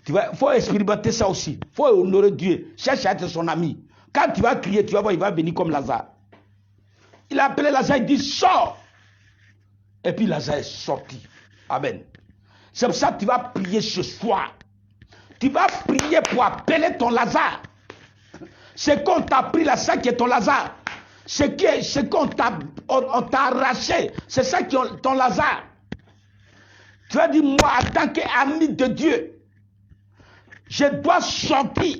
Il faut expérimenter ça aussi. Il faut honorer Dieu. Cherche à être son ami. Quand tu vas crier, tu vas voir, il va venir comme Lazare. Il a appelé Lazare, il dit, sors. Et puis Lazare est sorti. Amen. C'est pour ça que tu vas prier ce soir. Tu vas prier pour appeler ton Lazare. C'est qu'on t'a pris là, ça qui est ton Lazare. C'est qu'on t'a arraché. C'est ça qui est ton Lazare. Tu vas dire, moi, en tant qu'ami de Dieu, je dois sortir.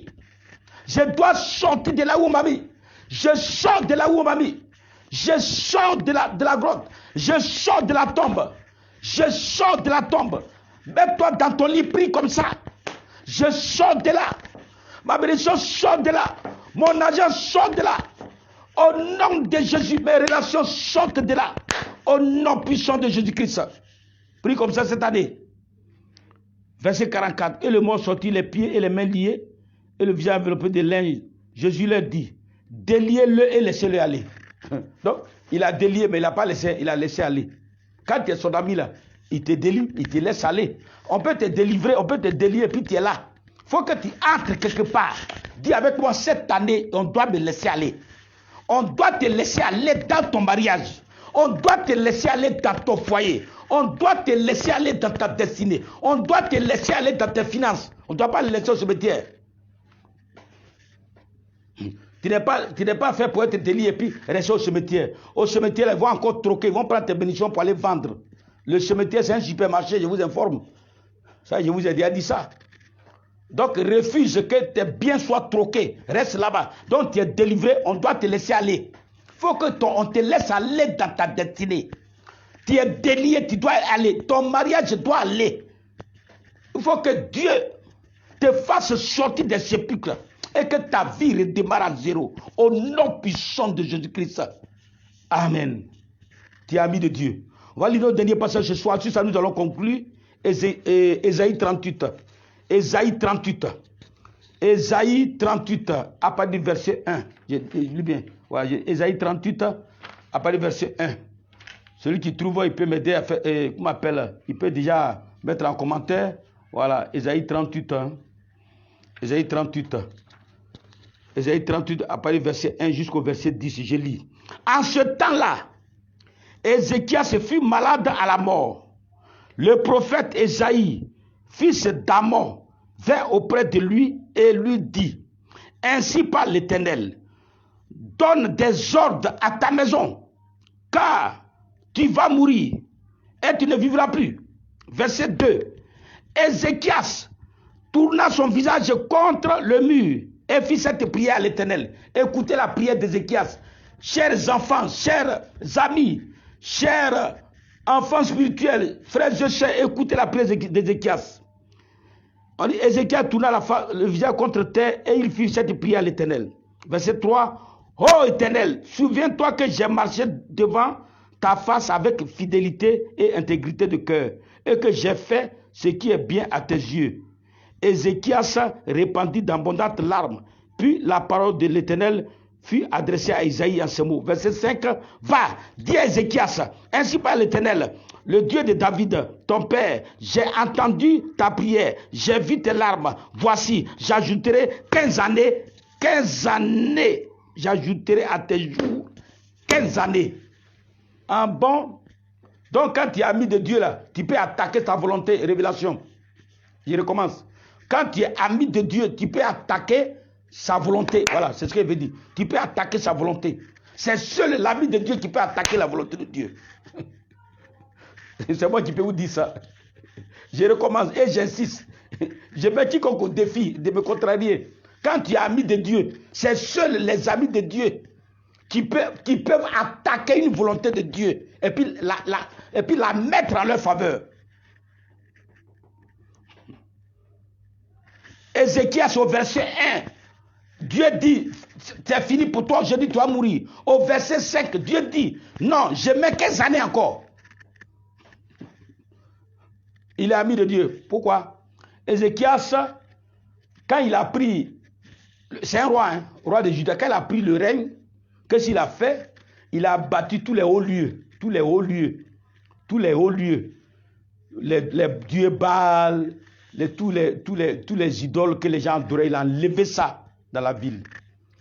Je dois sortir de là où on m'a mis. Je sors de là où on m'a mis. Je sors de la grotte. Je sors de la tombe. Je sors de la tombe. Mets-toi dans ton lit, prie comme ça. Je sors de là. Ma bénédiction sort de là. Mon argent sort de là. Au nom de Jésus, mes relations sortent de là. Au nom puissant de Jésus-Christ. Prie comme ça cette année. Verset 44. Et le mort sortit les pieds et les mains liés et le visage enveloppé de linge. Jésus leur dit, déliez-le et laissez-le aller. Donc, il a délié, mais il n'a pas laissé, il a laissé aller. Quand tu es son ami là, il te délie, il te laisse aller. On peut te délivrer, on peut te délier, et puis tu es là. Il faut que tu entres quelque part. Dis avec moi, cette année, on doit me laisser aller. On doit te laisser aller dans ton mariage. On doit te laisser aller dans ton foyer. On doit te laisser aller dans ta destinée. On doit te laisser aller dans tes finances. On ne doit pas le laisser au cimetière. Tu n'es pas fait pour être délié et puis rester au cimetière. Au cimetière, ils vont encore troquer, ils vont prendre tes bénédictions pour aller vendre. Le cimetière, c'est un supermarché, je vous informe. Ça, je vous ai déjà dit ça. Donc, refuse que tes biens soient troqués. Reste là-bas. Donc, tu es délivré, on doit te laisser aller. Il faut qu'on te laisse aller dans ta destinée. Tu es délié, tu dois aller. Ton mariage doit aller. Il faut que Dieu te fasse sortir des sépulcres et que ta vie redémarre à zéro. Au nom puissant de Jésus-Christ. Amen. Tu es ami de Dieu. On va lire notre dernier passage ce soir. Sur ça, nous allons conclure. Ésaïe 38. Ésaïe 38. Ésaïe 38, à partir du verset 1. Je lis bien. Voilà, Ésaïe 38, à partir du verset 1. Celui qui trouve, il peut m'aider à faire. Comment appelle? Il peut déjà mettre en commentaire. Voilà, Ésaïe 38. Ésaïe 38. Ésaïe 38, à partir du verset 1 jusqu'au verset 10. Je lis. En ce temps-là, Ézéchias fut malade à la mort. Le prophète Ésaïe, fils d'Amon, vint auprès de lui et lui dit, ainsi parle l'Éternel, donne des ordres à ta maison, car tu vas mourir et tu ne vivras plus. Verset 2. Ézéchias tourna son visage contre le mur et fit cette prière à l'Éternel. Écoutez la prière d'Ézéchias. Chers enfants, chers amis, chers enfants spirituels, frères et sœurs, écoutez la prière d'Ézéchias. On dit, Ézéchias tourna le visage contre terre et il fit cette prière à l'Éternel. Verset 3. Ô Éternel, souviens-toi que j'ai marché devant ta face avec fidélité et intégrité de cœur et que j'ai fait ce qui est bien à tes yeux. Ézéchias répandit d'abondantes larmes. Puis la parole de l'Éternel fut adressée à Isaïe en ces mots. Verset 5. Va, dis à Ézéchias, ainsi parle l'Éternel, le Dieu de David, ton père, j'ai entendu ta prière, j'ai vu tes larmes. Voici, j'ajouterai 15 années, 15 années. J'ajouterai à tes jours 15 années. En bon. Donc quand tu es ami de Dieu là, tu peux attaquer ta volonté. Révélation. Je recommence. Quand tu es ami de Dieu, tu peux attaquer sa volonté. Voilà, c'est ce qu'il veut dire. Tu peux attaquer sa volonté. C'est seul l'ami de Dieu qui peut attaquer la volonté de Dieu. C'est moi qui peux vous dire ça. Je recommence et j'insiste. Je mets quiconque au défi de me contrarier. Quand tu es ami de Dieu, c'est seuls les amis de Dieu qui peuvent attaquer une volonté de Dieu et puis la mettre en leur faveur. Ézéchias au verset 1, Dieu dit, c'est fini pour toi, je dis, tu vas mourir. Au verset 5, Dieu dit, non, je mets 15 années encore. Il est ami de Dieu. Pourquoi? Ézéchias, quand il a pris, c'est un roi, roi de Juda, quand il a pris le règne, qu'est-ce qu'il a fait? Il a bâti tous les hauts lieux, les dieux Baal, tous les idoles que les gens adoraient, il a enlevé ça dans la ville.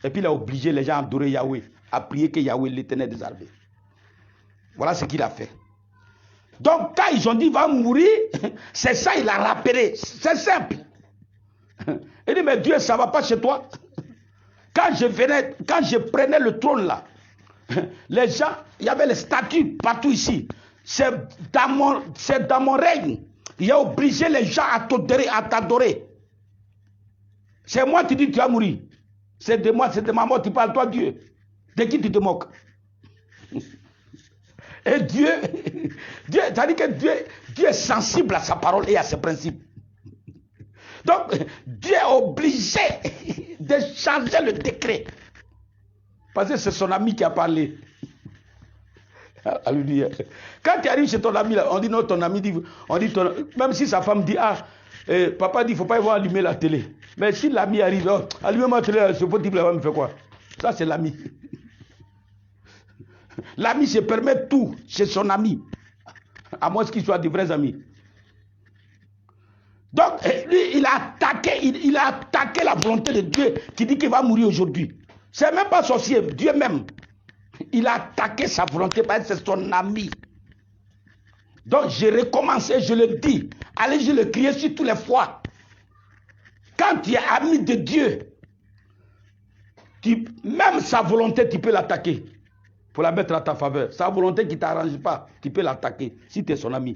Et puis il a obligé les gens à adorer Yahweh, à prier que Yahweh, l'Éternel des armées. Voilà ce qu'il a fait. Donc quand ils ont dit il va mourir, c'est ça il a rappelé. C'est simple. Il dit mais Dieu ça ne va pas chez toi. Quand je prenais le trône là, les gens, il y avait les statues partout ici. C'est dans mon règne. Il a obligé les gens à t'adorer. C'est moi qui dis tu vas mourir. C'est de moi, c'est de ma mort, tu parles toi Dieu. De qui tu te moques? Et Dieu, ça dit que Dieu est sensible à sa parole et à ses principes. Donc, Dieu est obligé de changer le décret. Parce que c'est son ami qui a parlé. Alléluia. Quand tu arrives chez ton ami, là, on dit non, ton ami dit, même si sa femme dit, papa dit, il ne faut pas y voir allumer la télé. Mais si l'ami arrive, allumer ma télé, ce petit type là va me faire quoi? Ça, c'est l'ami. L'ami se permet tout chez son ami, à moins qu'il soit de vrais amis. Donc, lui, il a attaqué la volonté de Dieu qui dit qu'il va mourir aujourd'hui. C'est même pas sorcier, Dieu même. Il a attaqué sa volonté parce que c'est son ami. Donc, je recommence et je le dis. Allez, je le crie sur toutes les fois. Quand tu es ami de Dieu, même sa volonté, tu peux l'attaquer. Pour la mettre à ta faveur. Sa volonté qui ne t'arrange pas, tu peux l'attaquer si tu es son ami.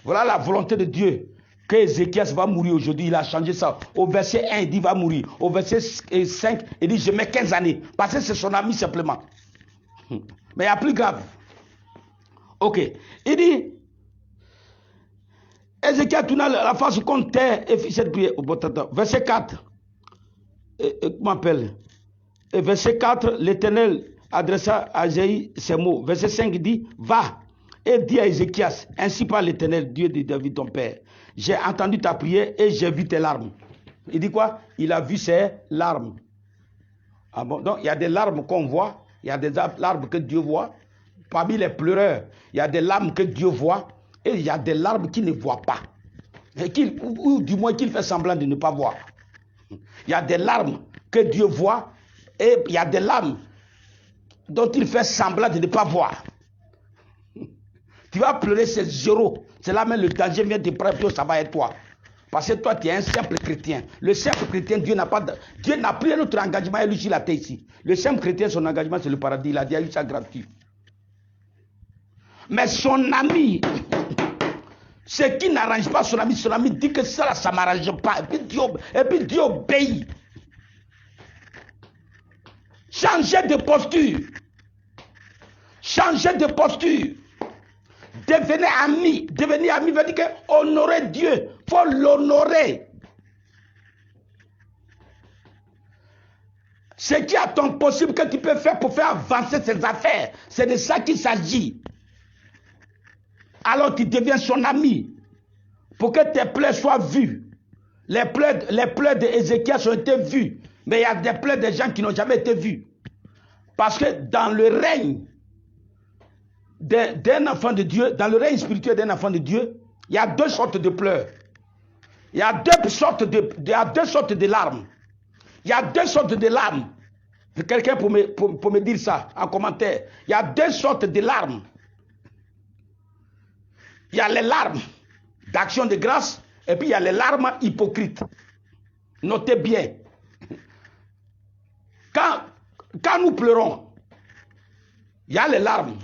Voilà la volonté de Dieu. Que Ézéchias va mourir aujourd'hui, il a changé ça. Au verset 1, il dit il va mourir. Au verset 5, il dit je mets 15 années. Parce que c'est son ami simplement. Mais il y a plus grave. Ok. Il dit Ézéchias tourna la face contre terre et fit cette prière. Verset 4. Comment appelle? Verset 4, l'Éternel adressa à Jéhi ces mots. Verset 5 dit, va et dis à Ézéchias, ainsi parle l'Éternel, Dieu de David ton père. J'ai entendu ta prière et j'ai vu tes larmes. Il dit quoi? Il a vu ses larmes. Ah bon? Donc il y a des larmes qu'on voit, il y a des larmes que Dieu voit. Parmi les pleureurs, il y a des larmes que Dieu voit et il y a des larmes qu'il ne voit pas. Ou du moins qu'il fait semblant de ne pas voir. Il y a des larmes que Dieu voit et il y a des larmes dont il fait semblant de ne pas voir. Tu vas pleurer, c'est zéro. C'est là même le danger vient te prendre, ça va être toi. Parce que toi, tu es un simple chrétien. Le simple chrétien, Dieu n'a plus un autre engagement, et lui, il a été ici. Le simple chrétien, son engagement, c'est le paradis. Il a dit, il ça gratuit. Mais son ami, ce qui n'arrange pas son ami dit que ça ne m'arrange pas. Et puis Dieu obéit. Changer de posture. Changer de posture. Devenir ami. Devenir ami veut dire que honorer Dieu. Il faut l'honorer. Ce qui est ton possible que tu peux faire pour faire avancer ses affaires. C'est de ça qu'il s'agit. Alors tu deviens son ami. Pour que tes plaies soient vues. Les plaies d'Ézéchias ont été vues. Mais il y a des plaies de gens qui n'ont jamais été vus. Parce que dans le règne d'un enfant de Dieu, dans le règne spirituel d'un enfant de Dieu, il y a deux sortes de pleurs. Il y a deux sortes de larmes. Il y a deux sortes de larmes. Quelqu'un pour me dire ça en commentaire. Il y a deux sortes de larmes. Il y a les larmes d'action de grâce et puis il y a les larmes hypocrites. Notez bien. Quand nous pleurons, il y a les larmes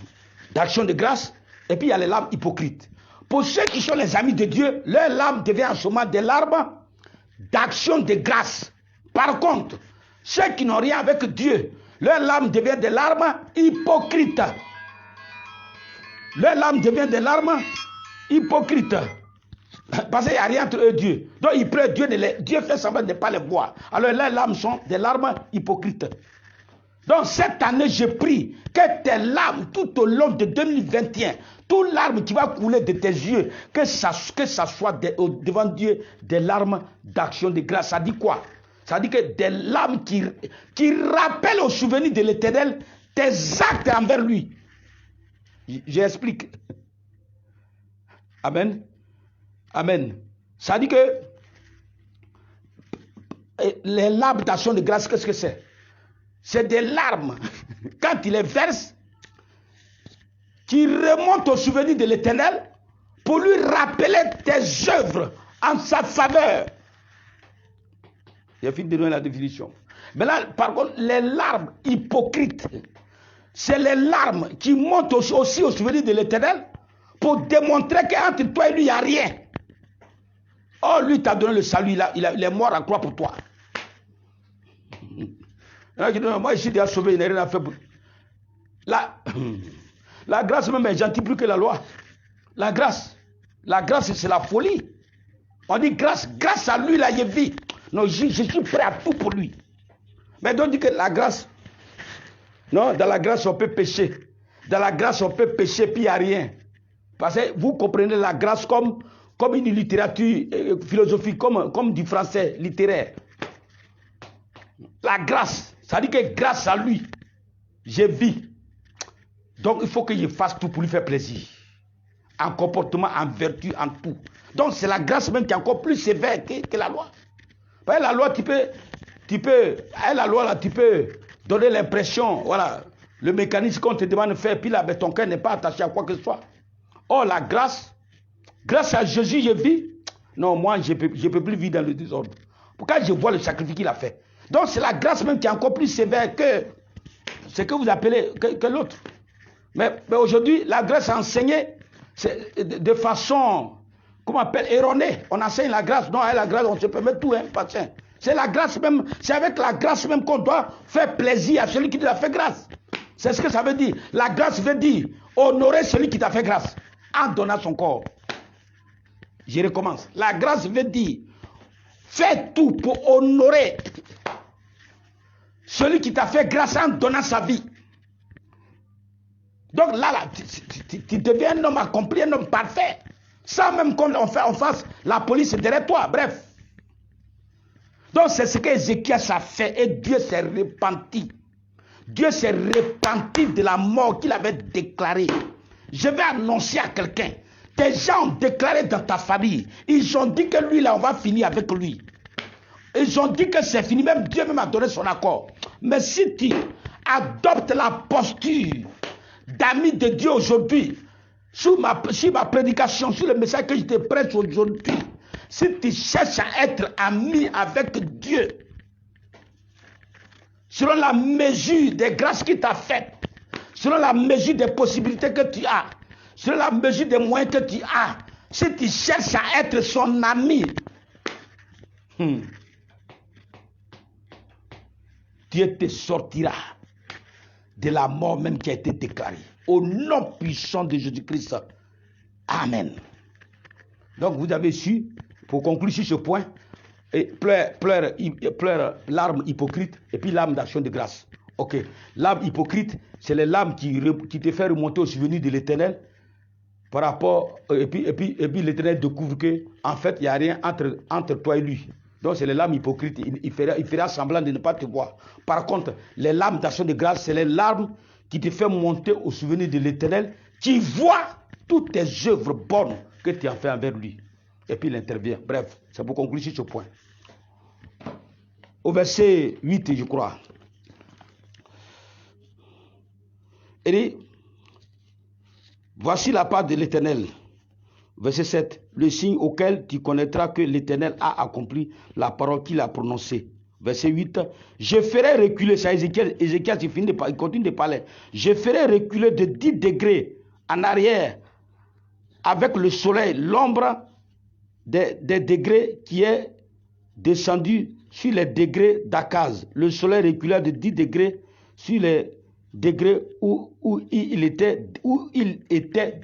d'action de grâce Et puis il y a les larmes hypocrites. Pour ceux qui sont les amis de Dieu, leurs larmes deviennent en ce moment des larmes d'action de grâce. Par contre, ceux qui n'ont rien avec Dieu, leurs larmes deviennent des larmes hypocrites. Leurs larmes deviennent des larmes hypocrites. Parce qu'il n'y a rien entre eux et Dieu. Donc ils pleurent, Dieu fait semblant de ne pas les voir. Alors leurs larmes sont des larmes hypocrites. Donc cette année, je prie que tes larmes tout au long de 2021, toutes larmes qui vont couler de tes yeux, que ça soit devant Dieu des larmes d'action de grâce. Ça dit quoi? Ça dit que des larmes qui rappellent au souvenir de l'Éternel tes actes envers lui. J'explique. Amen. Amen. Ça dit que les larmes d'action de grâce, qu'est-ce que c'est? C'est des larmes, quand il les verse, qui remontent au souvenir de l'Éternel pour lui rappeler tes œuvres en sa faveur. J'ai fini de donner la définition. Mais là, par contre, les larmes hypocrites, c'est les larmes qui montent aussi au souvenir de l'Éternel pour démontrer qu'entre toi et lui, il n'y a rien. Oh, lui t'a donné le salut, il est mort à croix pour toi. Moi, je suis déjà sauvé, il n'a rien à faire. La grâce même est gentille plus que la loi. La grâce, c'est la folie. On dit grâce à lui, là, je vis. Non, je suis prêt à tout pour lui. Mais donc, on dit que la grâce, non, dans la grâce, on peut pécher. Dans la grâce, on peut pécher, puis il n'y a rien. Parce que vous comprenez la grâce comme une littérature philosophique, comme du français littéraire. La grâce, ça dit que grâce à lui, je vis. Donc il faut que je fasse tout pour lui faire plaisir. En comportement, en vertu, en tout. Donc c'est la grâce même qui est encore plus sévère que la loi. Parce que la loi, tu peux donner l'impression, voilà, le mécanisme qu'on te demande de faire, puis là, ben, ton cœur n'est pas attaché à quoi que ce soit. Or la grâce à Jésus, je vis. Non, moi, je ne peux plus vivre dans le désordre. Pourquoi je vois le sacrifice qu'il a fait? Donc c'est la grâce même qui est encore plus sévère que ce que vous appelez que l'autre. Mais aujourd'hui, la grâce est enseignée de façon, comment on appelle, erronée. On enseigne la grâce. Non, avec la grâce, on se permet tout, hein, patient. C'est la grâce même, c'est avec la grâce même qu'on doit faire plaisir à celui qui nous a fait grâce. C'est ce que ça veut dire. La grâce veut dire honorer celui qui t'a fait grâce en donnant son corps. Je recommence. La grâce veut dire faire tout pour honorer celui qui t'a fait grâce en donnant sa vie. Donc là, tu deviens un homme accompli, un homme parfait. Sans même qu'on fasse la police derrière toi. Bref. Donc c'est ce qu'Ézéchias a fait et Dieu s'est repenti. Dieu s'est repenti de la mort qu'il avait déclarée. Je vais annoncer à quelqu'un. Tes gens ont déclaré dans ta famille. Ils ont dit que lui, là, on va finir avec lui. Ils ont dit que c'est fini. Même Dieu même a donné son accord. Mais si tu adoptes la posture d'ami de Dieu aujourd'hui, sur ma prédication, sur le message que je te prêche aujourd'hui, si tu cherches à être ami avec Dieu, selon la mesure des grâces qu'il t'a faites, selon la mesure des possibilités que tu as, selon la mesure des moyens que tu as, si tu cherches à être son ami, Dieu te sortira de la mort même qui a été déclarée. Au nom puissant de Jésus-Christ. Amen. Donc vous avez su, pour conclure sur ce point, pleure larmes hypocrites et puis larmes d'action de grâce. Ok. Larmes hypocrites, c'est les larmes qui te font remonter au souvenir de l'Éternel par rapport, et puis l'Éternel découvre que en fait il n'y a rien entre toi et lui. Donc c'est les larmes hypocrites, il fera semblant de ne pas te voir. Par contre, les larmes d'action de grâce, c'est les larmes qui te font monter au souvenir de l'Éternel, qui voit toutes tes œuvres bonnes que tu as fait envers lui. Et puis il intervient. Bref, c'est pour conclure sur ce point. Au verset 8, je crois. Il dit, voici la part de l'Éternel. Verset 7. Le signe auquel tu connaîtras que l'Éternel a accompli la parole qu'il a prononcée. Verset 8. Je ferai reculer, ça Ézéchias il continue de parler. Je ferai reculer de 10 degrés en arrière avec le soleil, l'ombre des degrés qui est descendu sur les degrés d'Akaz. Le soleil recula de 10 degrés sur les degrés où il était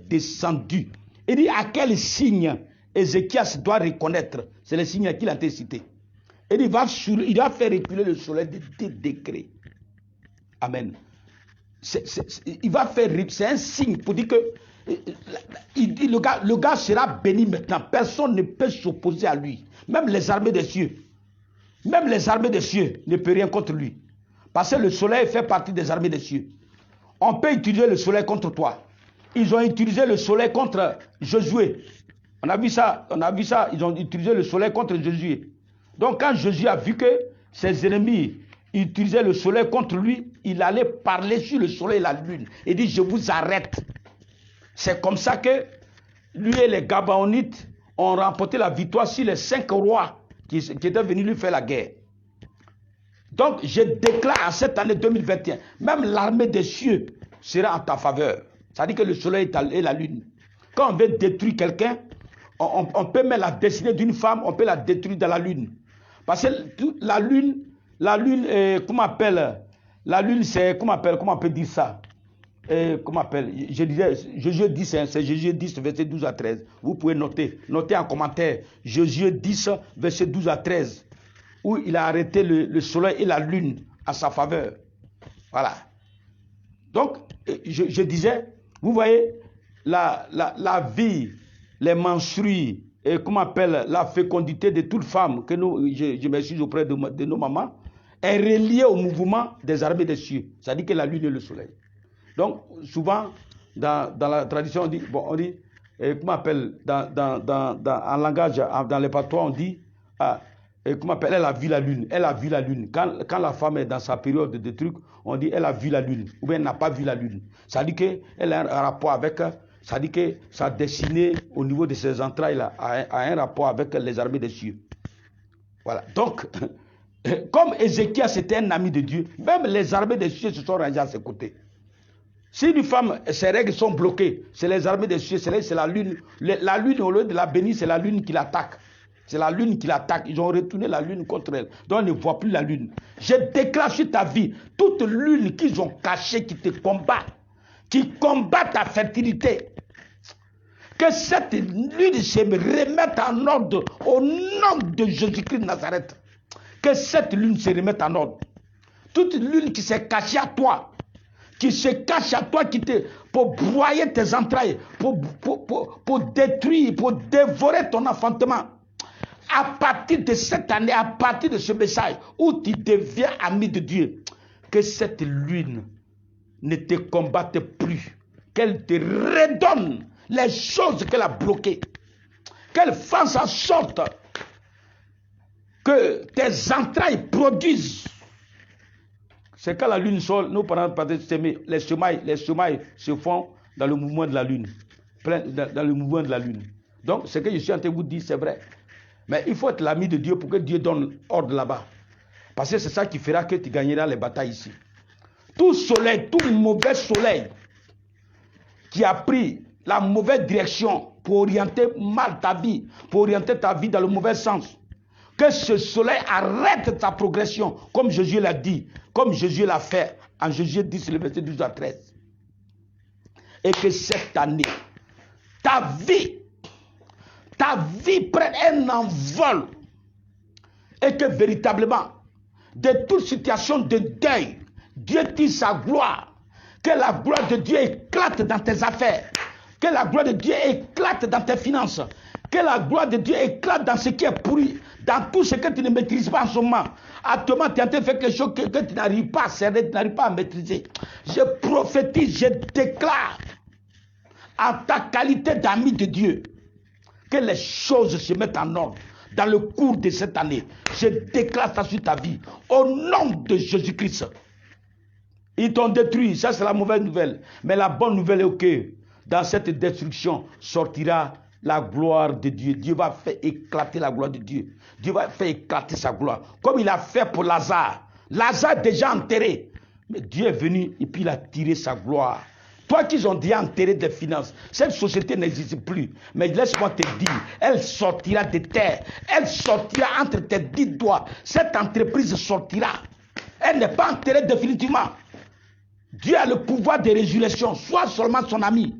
descendu. Il dit à quel signe Ézéchias doit reconnaître. C'est le signe qu'il a été cité. Il va faire reculer le soleil de 10 degrés. Amen. C'est un signe pour dire que le gars sera béni maintenant. Personne ne peut s'opposer à lui. Même les armées des cieux. Même les armées des cieux ne peuvent rien contre lui. Parce que le soleil fait partie des armées des cieux. On peut utiliser le soleil contre toi. Ils ont utilisé le soleil contre Josué. On a vu ça. Ils ont utilisé le soleil contre Josué. Donc quand Josué a vu que ses ennemis utilisaient le soleil contre lui, il allait parler sur le soleil et la lune. Il dit, je vous arrête. C'est comme ça que lui et les Gabaonites ont remporté la victoire sur les 5 rois qui étaient venus lui faire la guerre. Donc je déclare à cette année 2021, même l'armée des cieux sera en ta faveur. Ça dit que le soleil et la lune. Quand on veut détruire quelqu'un, on peut mettre la destinée d'une femme, on peut la détruire dans la lune. Parce que la lune, comment on peut dire ça? Je disais, Josué 10, c'est Josué 10, verset 12 à 13. Vous pouvez noter en commentaire, Josué 10, verset 12 à 13, où il a arrêté le soleil et la lune à sa faveur. Voilà. Donc, je disais, vous voyez, la vie, les menstrues, et la fécondité de toute femme, que je m'excuse auprès de nos mamans, est reliée au mouvement des armées des cieux. Ça dit que la lune et le soleil. Donc, souvent, dans la tradition, on dit en langage, dans les patois, on dit, elle a vu la lune. Elle a vu la lune. Quand la femme est dans sa période de truc, on dit, elle a vu la lune. Ou bien, elle n'a pas vu la lune. Ça dit qu'elle a un rapport avec, ça dit que sa destinée au niveau de ses entrailles là, a un rapport avec les armées des cieux. Voilà. Donc, comme Ézéchias était un ami de Dieu, même les armées des cieux se sont rangées à ses côtés. Si une femme, ses règles sont bloquées, c'est les armées des cieux, c'est la lune. La lune, au lieu de la bénir, c'est la lune qui l'attaque. C'est la lune qui l'attaque. Ils ont retourné la lune contre elle. Donc, on ne voit plus la lune. Je déclare sur ta vie, toute lune qu'ils ont cachée, qui te combat, qui combat ta fertilité, que cette lune se remette en ordre au nom de Jésus-Christ de Nazareth. Que cette lune se remette en ordre. Toute lune qui s'est cachée à toi, qui se cache à toi, pour broyer tes entrailles, pour détruire, pour dévorer ton enfantement. À partir de cette année, à partir de ce message, où tu deviens ami de Dieu, que cette lune ne te combatte plus, qu'elle te redonne les choses qu'elle a bloquées, qu'elle fasse en sorte que tes entrailles produisent. C'est quand la lune sort, nous parlons pas de semer, les semailles se font dans le mouvement de la lune. Dans le mouvement de la lune. Donc, ce que je suis en train de vous dire, c'est vrai. Mais il faut être l'ami de Dieu pour que Dieu donne ordre là-bas. Parce que c'est ça qui fera que tu gagneras les batailles ici. Tout soleil, tout mauvais soleil qui a pris la mauvaise direction pour orienter mal ta vie, pour orienter ta vie dans le mauvais sens, que ce soleil arrête ta progression, comme Jésus l'a dit, comme Jésus l'a fait en Jésus 10, le verset 12 à 13. Et que cette année, ta vie prenne un envol. Et que véritablement, de toute situation de deuil, Dieu tire sa gloire. Que la gloire de Dieu éclate dans tes affaires. Que la gloire de Dieu éclate dans tes finances. Que la gloire de Dieu éclate dans ce qui est pourri, dans tout ce que tu ne maîtrises pas en ce moment. Actuellement, tu es en train de faire quelque chose que tu n'arrives pas à cerner, tu n'arrives pas à maîtriser. Je prophétise, je déclare, en ta qualité d'ami de Dieu, que les choses se mettent en ordre dans le cours de cette année. Je déclare ça sur ta vie, au nom de Jésus-Christ. Ils t'ont détruit, ça c'est la mauvaise nouvelle. Mais la bonne nouvelle est que dans cette destruction sortira la gloire de Dieu. Dieu va faire éclater la gloire de Dieu. Dieu va faire éclater sa gloire. Comme il a fait pour Lazare. Lazare déjà enterré. Mais Dieu est venu et puis il a tiré sa gloire. Toi qui ont déjà enterré des finances, cette société n'existe plus. Mais laisse-moi te dire, elle sortira de terre. Elle sortira entre tes 10 doigts. Cette entreprise sortira. Elle n'est pas enterrée définitivement. Dieu a le pouvoir de résurrection. Sois seulement son ami.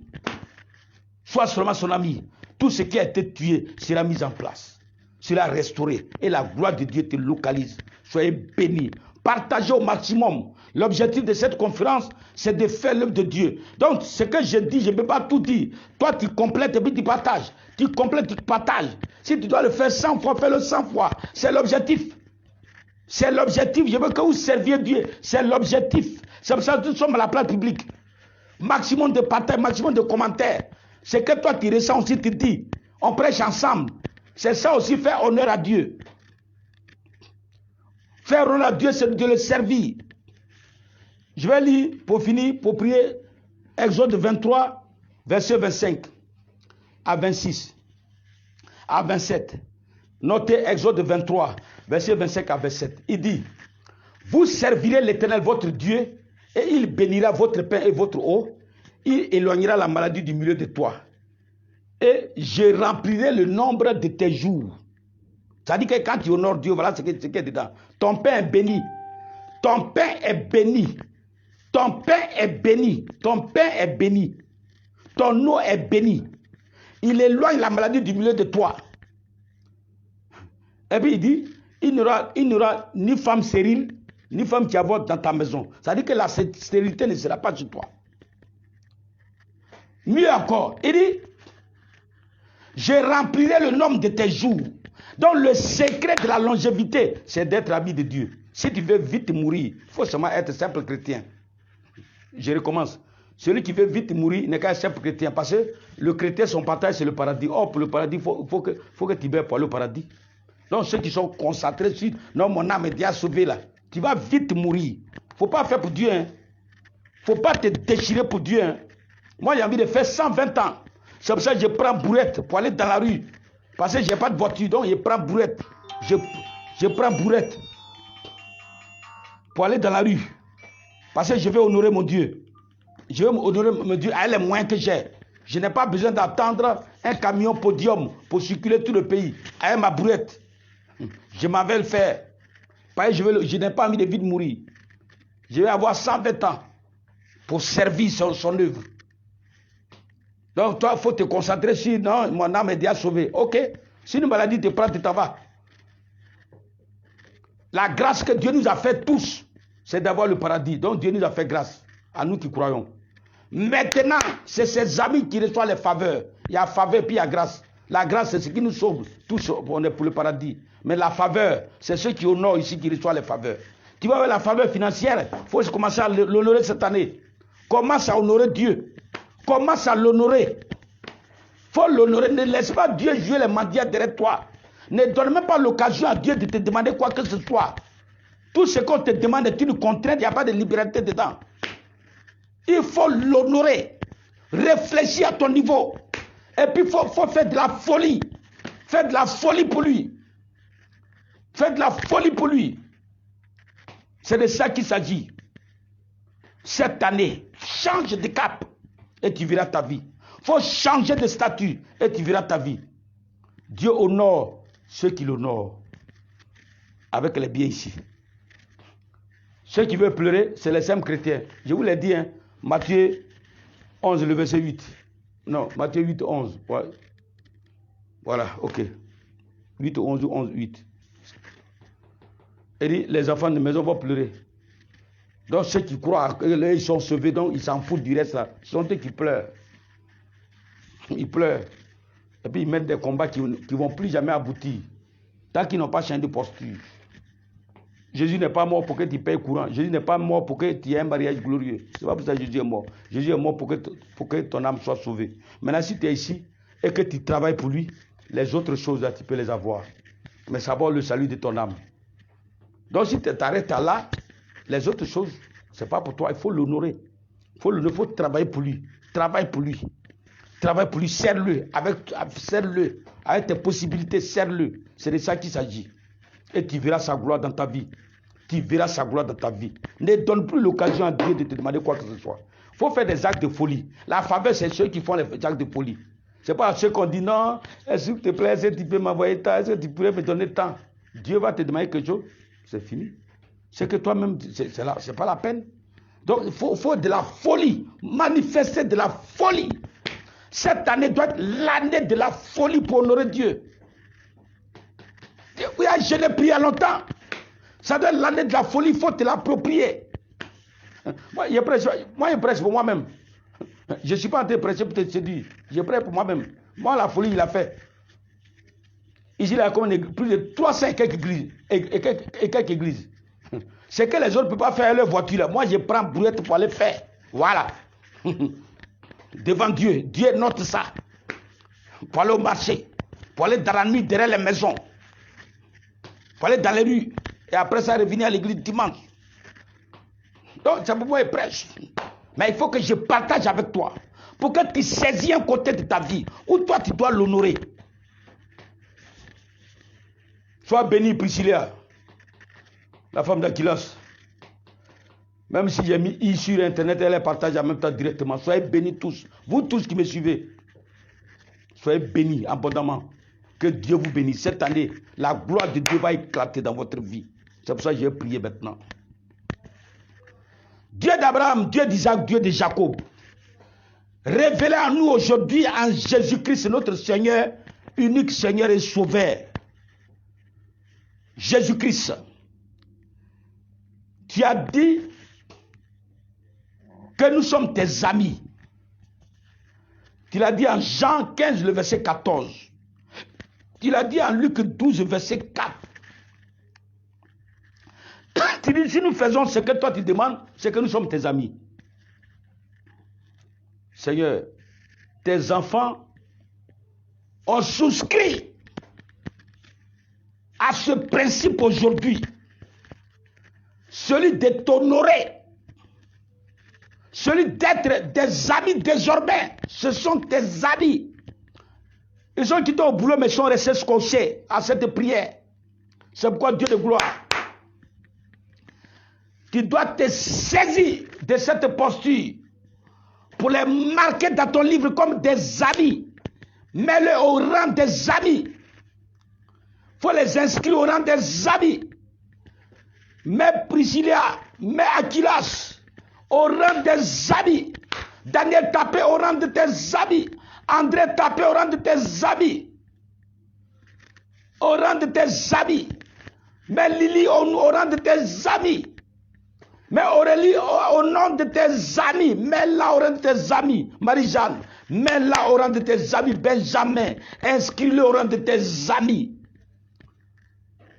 Sois seulement son ami. Tout ce qui a été tué sera mis en place. Sera restauré. Et la gloire de Dieu te localise. Soyez bénis. Partagez au maximum. L'objectif de cette conférence, c'est de faire l'œuvre de Dieu. Donc, ce que je dis, je ne peux pas tout dire. Toi, tu complètes et puis tu partages. Tu complètes, tu partages. Si tu dois le faire 100 fois, fais-le 100 fois. C'est l'objectif. C'est l'objectif. Je veux que vous serviez Dieu. C'est l'objectif. C'est pour ça que nous sommes à la place publique. Maximum de partage, maximum de commentaires. C'est que toi, tu ressens aussi, tu dis. On prêche ensemble. C'est ça aussi, faire honneur à Dieu. Faire honneur à Dieu, c'est de le servir. Je vais lire, pour finir, pour prier, Exode 23, verset 25 à 26, à 27. Notez Exode 23, verset 25 à 27. Il dit, vous servirez l'Éternel votre Dieu, et il bénira votre pain et votre eau. Il éloignera la maladie du milieu de toi. Et je remplirai le nombre de tes jours. C'est-à-dire que quand tu honores Dieu, voilà ce qui est dedans. Ton pain est béni. Ton pain est béni. Ton pain est béni. Ton pain est béni. Ton eau est bénie. Il éloigne la maladie du milieu de toi. Et puis il dit, il n'y aura ni femme stérile, ni femme qui avorte dans ta maison. C'est-à-dire que la stérilité ne sera pas chez toi. Mieux encore, il dit, je remplirai le nombre de tes jours. Donc le secret de la longévité, c'est d'être ami de Dieu. Si tu veux vite mourir, il faut seulement être simple chrétien. Je recommence. Celui qui veut vite mourir n'est qu'un simple chrétien. Parce que le chrétien, son partage, c'est le paradis. Or, pour le paradis, il faut que tu meurs pour aller au paradis. Donc ceux qui sont concentrés sur, non, mon âme est déjà sauvée là. Tu vas vite mourir. Il ne faut pas faire pour Dieu. Il ne faut pas te déchirer pour Dieu. Moi, j'ai envie de faire 120 ans. C'est pour ça que je prends bourrette pour aller dans la rue. Parce que je n'ai pas de voiture, donc je prends bourrette. Je prends bourrette pour aller dans la rue. Parce que je vais honorer mon Dieu. Je vais honorer mon Dieu avec les moyens que j'ai. Je n'ai pas besoin d'attendre un camion podium pour circuler tout le pays. Avec ma bourrette. Je m'en vais le faire. Parce que je n'ai pas envie de vite mourir. Je vais avoir 120 ans pour servir son œuvre. Donc toi, il faut te concentrer sur, non, mon âme est déjà sauvée. Ok, si une maladie te prend, tu t'en vas. La grâce que Dieu nous a fait tous, c'est d'avoir le paradis. Donc Dieu nous a fait grâce, à nous qui croyons. Maintenant, c'est ses amis qui reçoivent les faveurs. Il y a faveur puis il y a grâce. La grâce, c'est ce qui nous sauve. Tous, on est pour le paradis. Mais la faveur, c'est ceux qui honorent ici qui reçoivent les faveurs. Tu vois, la faveur financière, il faut commencer à l'honorer cette année. Commence à honorer Dieu. Commence à l'honorer. Il faut l'honorer. Ne laisse pas Dieu jouer les mendiants derrière toi. Ne donne même pas l'occasion à Dieu de te demander quoi que ce soit. Tout ce qu'on te demande est une contrainte, il n'y a pas de liberté dedans. Il faut l'honorer. Réfléchis à ton niveau. Et puis il faut faire de la folie. Faire de la folie pour lui. Faire de la folie pour lui. C'est de ça qu'il s'agit. Cette année, change de cap et tu verras ta vie. Il faut changer de statut et tu verras ta vie. Dieu honore ceux qui l'honorent avec les biens ici. Ceux qui veulent pleurer, c'est les simples chrétiens. Je vous l'ai dit, hein, Matthieu 11, le verset 8. Non, Matthieu 8, 11. Ouais. Voilà, ok. 8, 11 ou 11, 8. Il dit, les enfants de maison vont pleurer. Donc ceux qui croient qu'ils sont sauvés, donc ils s'en foutent du reste là. Ce sont eux qui pleurent. Ils pleurent. Et puis ils mettent des combats qui ne vont plus jamais aboutir. Tant qu'ils n'ont pas changé de posture. Jésus n'est pas mort pour que tu payes courant. Jésus n'est pas mort pour que tu aies un mariage glorieux. C'est pas pour ça que Jésus est mort. Jésus est mort pour que ton âme soit sauvée. Maintenant, si tu es ici et que tu travailles pour lui, les autres choses là, tu peux les avoir. Mais d'abord le salut de ton âme. Donc si tu t'arrêtes là, les autres choses, ce n'est pas pour toi. Il faut l'honorer. Il faut travailler pour lui. Travaille pour lui. Travaille pour lui. Serre-le. Serre-le. Avec tes possibilités, serre-le. C'est de ça qu'il s'agit. Et tu verras sa gloire dans ta vie. Tu verras sa gloire dans ta vie. Ne donne plus l'occasion à Dieu de te demander quoi que ce soit. Il faut faire des actes de folie. La faveur, c'est ceux qui font les actes de folie. Ce n'est pas ceux qu'on dit non, est-ce que te plaît, est-ce que tu peux m'envoyer tant, est-ce que tu pourrais me donner tant. Dieu va te demander quelque chose, c'est fini. C'est que toi-même, c'est pas la peine. Donc il faut de la folie, manifester de la folie. Cette année doit être l'année de la folie pour honorer Dieu. Oui, je l'ai prié longtemps. Ça doit être l'année de la folie, il faut te l'approprier. Moi, je prêche pour moi-même. Je ne suis pas en train de prêcher pour te séduire. Je prêche pour moi-même. Moi, la folie, il a fait. Ici, il y a plus de 300 et quelques églises. C'est que les autres ne peuvent pas faire leur voiture. Moi, je prends brouette pour aller faire. Voilà. Devant Dieu. Dieu note ça. Pour aller au marché. Pour aller dans la nuit derrière les maisons. Pour aller dans les rues. Et après ça, revenir à l'église dimanche. Donc, c'est pour moi, je prêche. Mais il faut que je partage avec toi. Pour que tu saisis un côté de ta vie. Où toi, tu dois l'honorer. Sois béni, Priscilla. La femme d'Aquilas. Même si j'ai mis I sur Internet, elle les partage en même temps directement. Soyez bénis tous. Vous tous qui me suivez. Soyez bénis abondamment. Que Dieu vous bénisse. Cette année, la gloire de Dieu va éclater dans votre vie. C'est pour ça que j'ai prié maintenant. Dieu d'Abraham, Dieu d'Isaac, Dieu de Jacob. Révélez à nous aujourd'hui en Jésus-Christ, notre Seigneur, unique Seigneur et Sauveur. Jésus-Christ. Tu as dit que nous sommes tes amis. Tu l'as dit en Jean 15, le verset 14. Tu l'as dit en Luc 12, verset 4. Tu dis, si nous faisons ce que toi tu demandes, c'est que nous sommes tes amis. Seigneur, tes enfants ont souscrit à ce principe aujourd'hui. Celui de t'honorer. Celui d'être des amis désormais. Ce sont tes amis. Ils sont quittés au boulot mais sont restés scotchés à cette prière. C'est pourquoi Dieu de gloire. Tu dois te saisir de cette posture pour les marquer dans ton livre comme des amis. Mets-les au rang des amis. Il faut les inscrire au rang des amis. Mets Priscilla, mets Aquilas au rang des amis. Daniel Tapé au rang de tes amis. André Tapé au rang de tes amis. Au rang de tes amis. Mets Lily au rang de tes amis. Mais Aurélie, au nom de tes amis, mets-la au rang de tes amis. Marie-Jeanne, mets-la au rang de tes amis. Benjamin, inscris-le au rang de tes amis.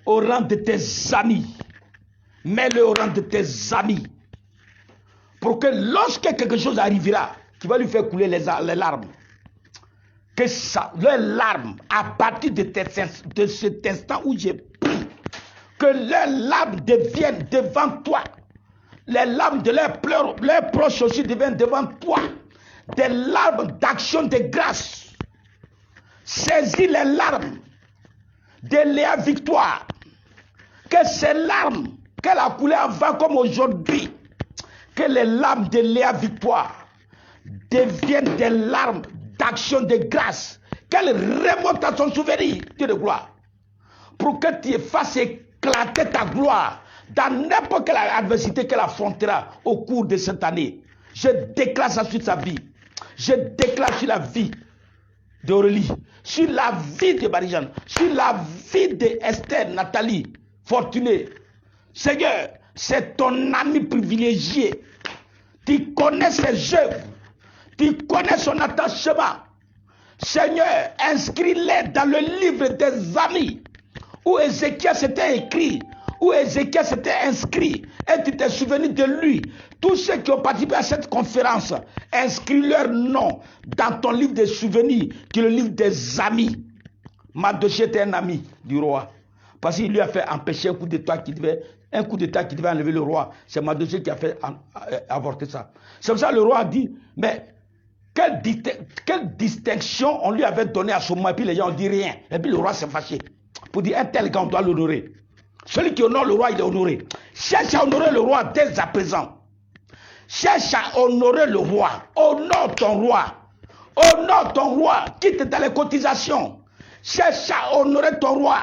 Au rang de tes amis. Mets-le au rang de tes amis. Pour que lorsque quelque chose arrivera, qui va lui faire couler les larmes, que ça, les larmes, à partir de cet instant où j'ai pris, que les larmes deviennent devant toi. Les larmes de leurs pleurs, leurs proches aussi deviennent devant toi. Des larmes d'action de grâce. Saisis les larmes de Léa Victoire. Que ces larmes qu'elle a coulées avant comme aujourd'hui, que les larmes de Léa Victoire deviennent des larmes d'action de grâce. Qu'elle remonte à son souvenir, Dieu de gloire. Pour que tu fasses éclater ta gloire dans n'importe quelle adversité qu'elle affrontera au cours de cette année. Je déclare ça sur sa vie. Je déclare sur la vie d'Aurélie, sur la vie de Marie-Jeanne, sur la vie d'Esther, Nathalie, Fortuné. Seigneur, c'est ton ami privilégié. Tu connais ses œuvres. Tu connais son attachement. Seigneur, inscris-les dans le livre des amis où Ézéchiel s'était écrit, où Ézéchiel s'était inscrit, et tu t'es souvenu de lui. Tous ceux qui ont participé à cette conférence, inscris leur nom dans ton livre des souvenirs, qui est le livre des amis. Mardochée était un ami du roi, parce qu'il lui a fait empêcher un coup d'État qui devait enlever le roi. C'est Mardochée qui a fait avorter ça. C'est pour ça que le roi a dit, mais quelle distinction on lui avait donné à ce moment, et puis les gens ont dit rien. Et puis le roi s'est fâché. Pour dire, un tel gars, on doit l'honorer. Celui qui honore le roi, il est honoré. Cherche à honorer le roi dès à présent. Cherche à honorer le roi. Honore ton roi. Honore ton roi. Quitte dans les cotisations. Cherche à honorer ton roi.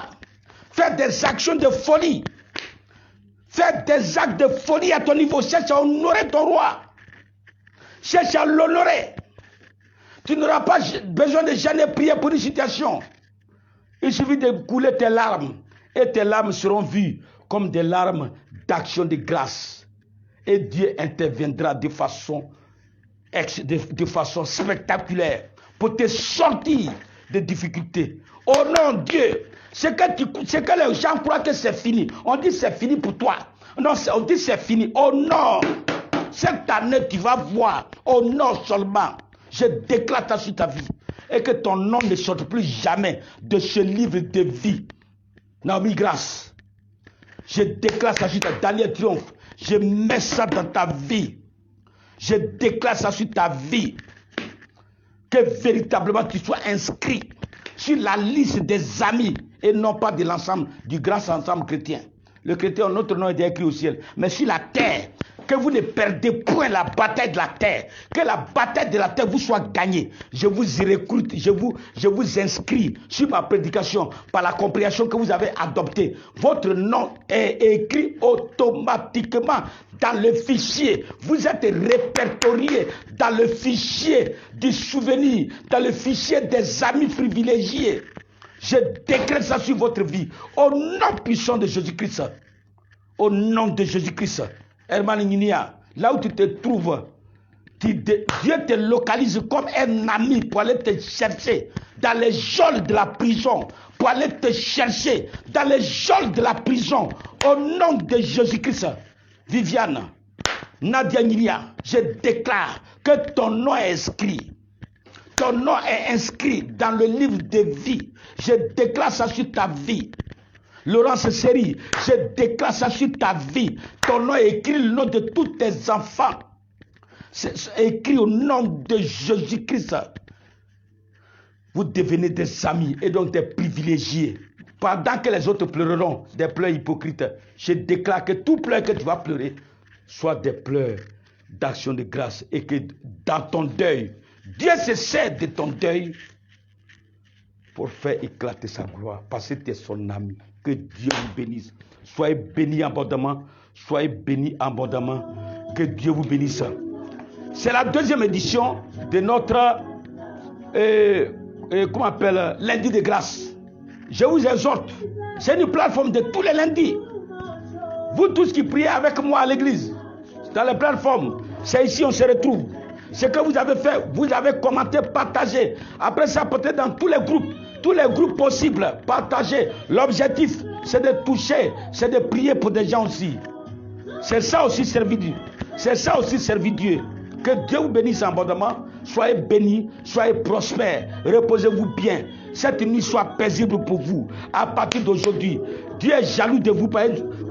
Fais des actions de folie. Fais des actes de folie à ton niveau. Cherche à honorer ton roi. Cherche à l'honorer. Tu n'auras pas besoin de jamais prier pour une situation. Il suffit de couler tes larmes. Et tes larmes seront vues comme des larmes d'action de grâce. Et Dieu interviendra de façon spectaculaire pour te sortir des difficultés. Oh non, Dieu, c'est que les gens croient que c'est fini. On dit c'est fini pour toi. Non, on dit c'est fini. Oh non, cette année tu vas voir. Oh non seulement. Je déclare ça sur ta vie. Et que ton nom ne sorte plus jamais de ce livre de vie. Naomi Grâce. Je déclare ça sur ta Daniel Triomphe. Je mets ça dans ta vie. Je déclare ça sur ta vie. Que véritablement tu sois inscrit sur la liste des amis et non pas de l'ensemble, du grand ensemble chrétien. Le chrétien, notre nom est écrit au ciel. Mais sur la terre, que vous ne perdez point la bataille de la terre. Que la bataille de la terre vous soit gagnée. Je vous y recrute, je vous inscris sur ma prédication par la compréhension que vous avez adoptée. Votre nom est écrit automatiquement dans le fichier. Vous êtes répertorié dans le fichier du souvenir, dans le fichier des amis privilégiés. Je décrète ça sur votre vie. Au nom puissant de Jésus-Christ. Au nom de Jésus-Christ. Herman Ninia, là où tu te trouves, Dieu te localise comme un ami pour aller te chercher dans les geôles de la prison. Pour aller te chercher dans les geôles de la prison. Au nom de Jésus-Christ. Viviane, Nadia Ninia, je déclare que ton nom est inscrit. Ton nom est inscrit dans le livre de vie. Je déclare ça sur ta vie. Laurence Seri, je déclare ça sur ta vie. Ton nom est écrit le nom de tous tes enfants. C'est écrit au nom de Jésus-Christ. Vous devenez des amis et donc des privilégiés. Pendant que les autres pleureront des pleurs hypocrites, je déclare que tout pleur que tu vas pleurer soit des pleurs d'action de grâce et que dans ton deuil, Dieu se sert de ton deuil pour faire éclater sa gloire parce que tu es son ami. Que Dieu vous bénisse. Soyez bénis abondamment. Soyez bénis abondamment. Que Dieu vous bénisse. C'est la deuxième édition de notre comment on appelle, lundi de grâce. Je vous exhorte. C'est une plateforme de tous les lundis. Vous tous qui priez avec moi à l'église, dans les plateformes, c'est ici on se retrouve. Ce que vous avez fait, vous avez commenté, partagé. Après ça, peut-être dans tous les groupes possibles, partagez. L'objectif, c'est de toucher, c'est de prier pour des gens aussi. C'est ça aussi servir Dieu. C'est ça aussi servir Dieu. Que Dieu vous bénisse abondamment. Soyez bénis, soyez prospères. Reposez-vous bien. Cette nuit soit paisible pour vous. À partir d'aujourd'hui, Dieu est jaloux de vous.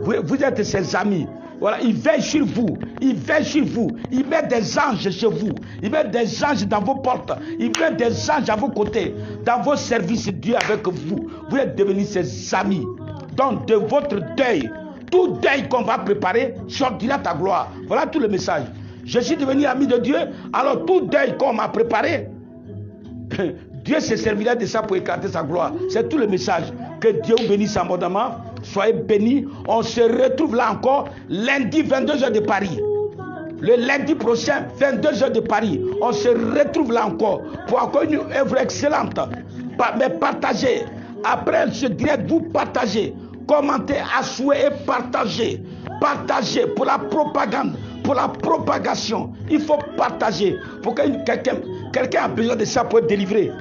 Vous êtes ses amis. Voilà, il veille sur vous. Il veille sur vous. Il met des anges chez vous. Il met des anges dans vos portes. Il met des anges à vos côtés. Dans vos services, Dieu est avec vous. Vous êtes devenus ses amis. Donc, de votre deuil, tout deuil qu'on va préparer sortira ta gloire. Voilà tout le message. Je suis devenu ami de Dieu. Alors, tout deuil qu'on m'a préparé, Dieu se servira de ça pour éclater sa gloire. C'est tout le message. Que Dieu vous bénisse abondamment. Soyez bénis. On se retrouve là encore lundi 22h de Paris. Le lundi prochain 22h de Paris. On se retrouve là encore pour encore une œuvre excellente. Mais partagez. Après ce direct, vous partagez. Commentez à souhait et partagez. Partagez pour la propagande. Pour la propagation. Il faut partager. Pour que quelqu'un a besoin de ça pour être délivré.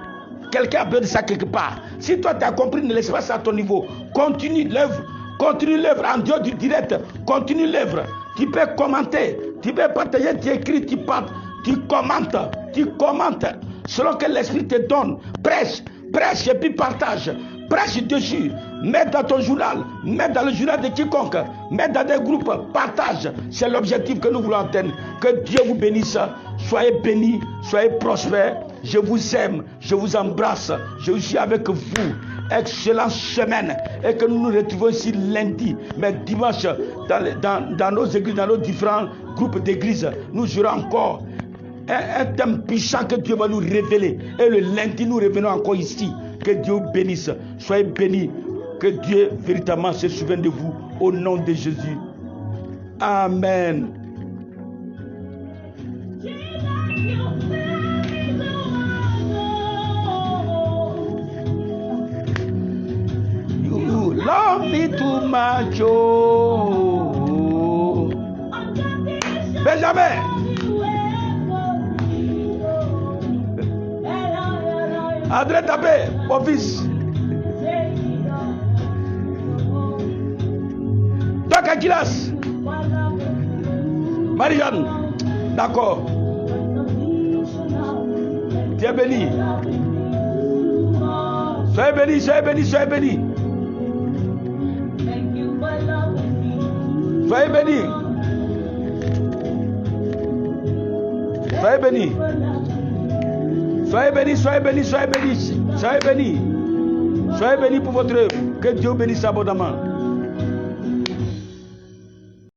Quelqu'un a besoin de ça quelque part. Si toi tu as compris, ne laisse pas ça à ton niveau. Continue l'œuvre. Continue l'œuvre en dehors du direct. Continue l'œuvre. Tu peux commenter. Tu peux partager. Tu écris, tu parles. Tu commentes. Tu commentes. Selon que l'esprit te donne. Prêche. Prêche et puis partage. Prêche dessus. Mets dans ton journal. Mets dans le journal de quiconque. Mets dans des groupes. Partage. C'est l'objectif que nous voulons atteindre. Que Dieu vous bénisse. Soyez bénis. Soyez prospères. Je vous aime. Je vous embrasse. Je suis avec vous. excellente semaine et que nous nous retrouvons ici lundi, mais dimanche, dans nos églises, dans nos différents groupes d'églises, nous aurons encore un thème puissant que Dieu va nous révéler. Et le lundi, nous revenons encore ici. Que Dieu vous bénisse. Soyez bénis. Que Dieu véritablement se souvienne de vous. Au nom de Jésus. Amen. You love me too much. Oh. Benjamin. André Tapé, mon fils. Doc Aquilas. Marie-Jeanne. D'accord. Dieu béni. Soyez bénis, soyez bénis, soyez bénis. Soyez bénis. Soyez bénis. Soyez bénis, soyez bénis, soyez bénis. Soyez bénis. Soyez bénis pour votre œuvre. Que Dieu bénisse abondamment.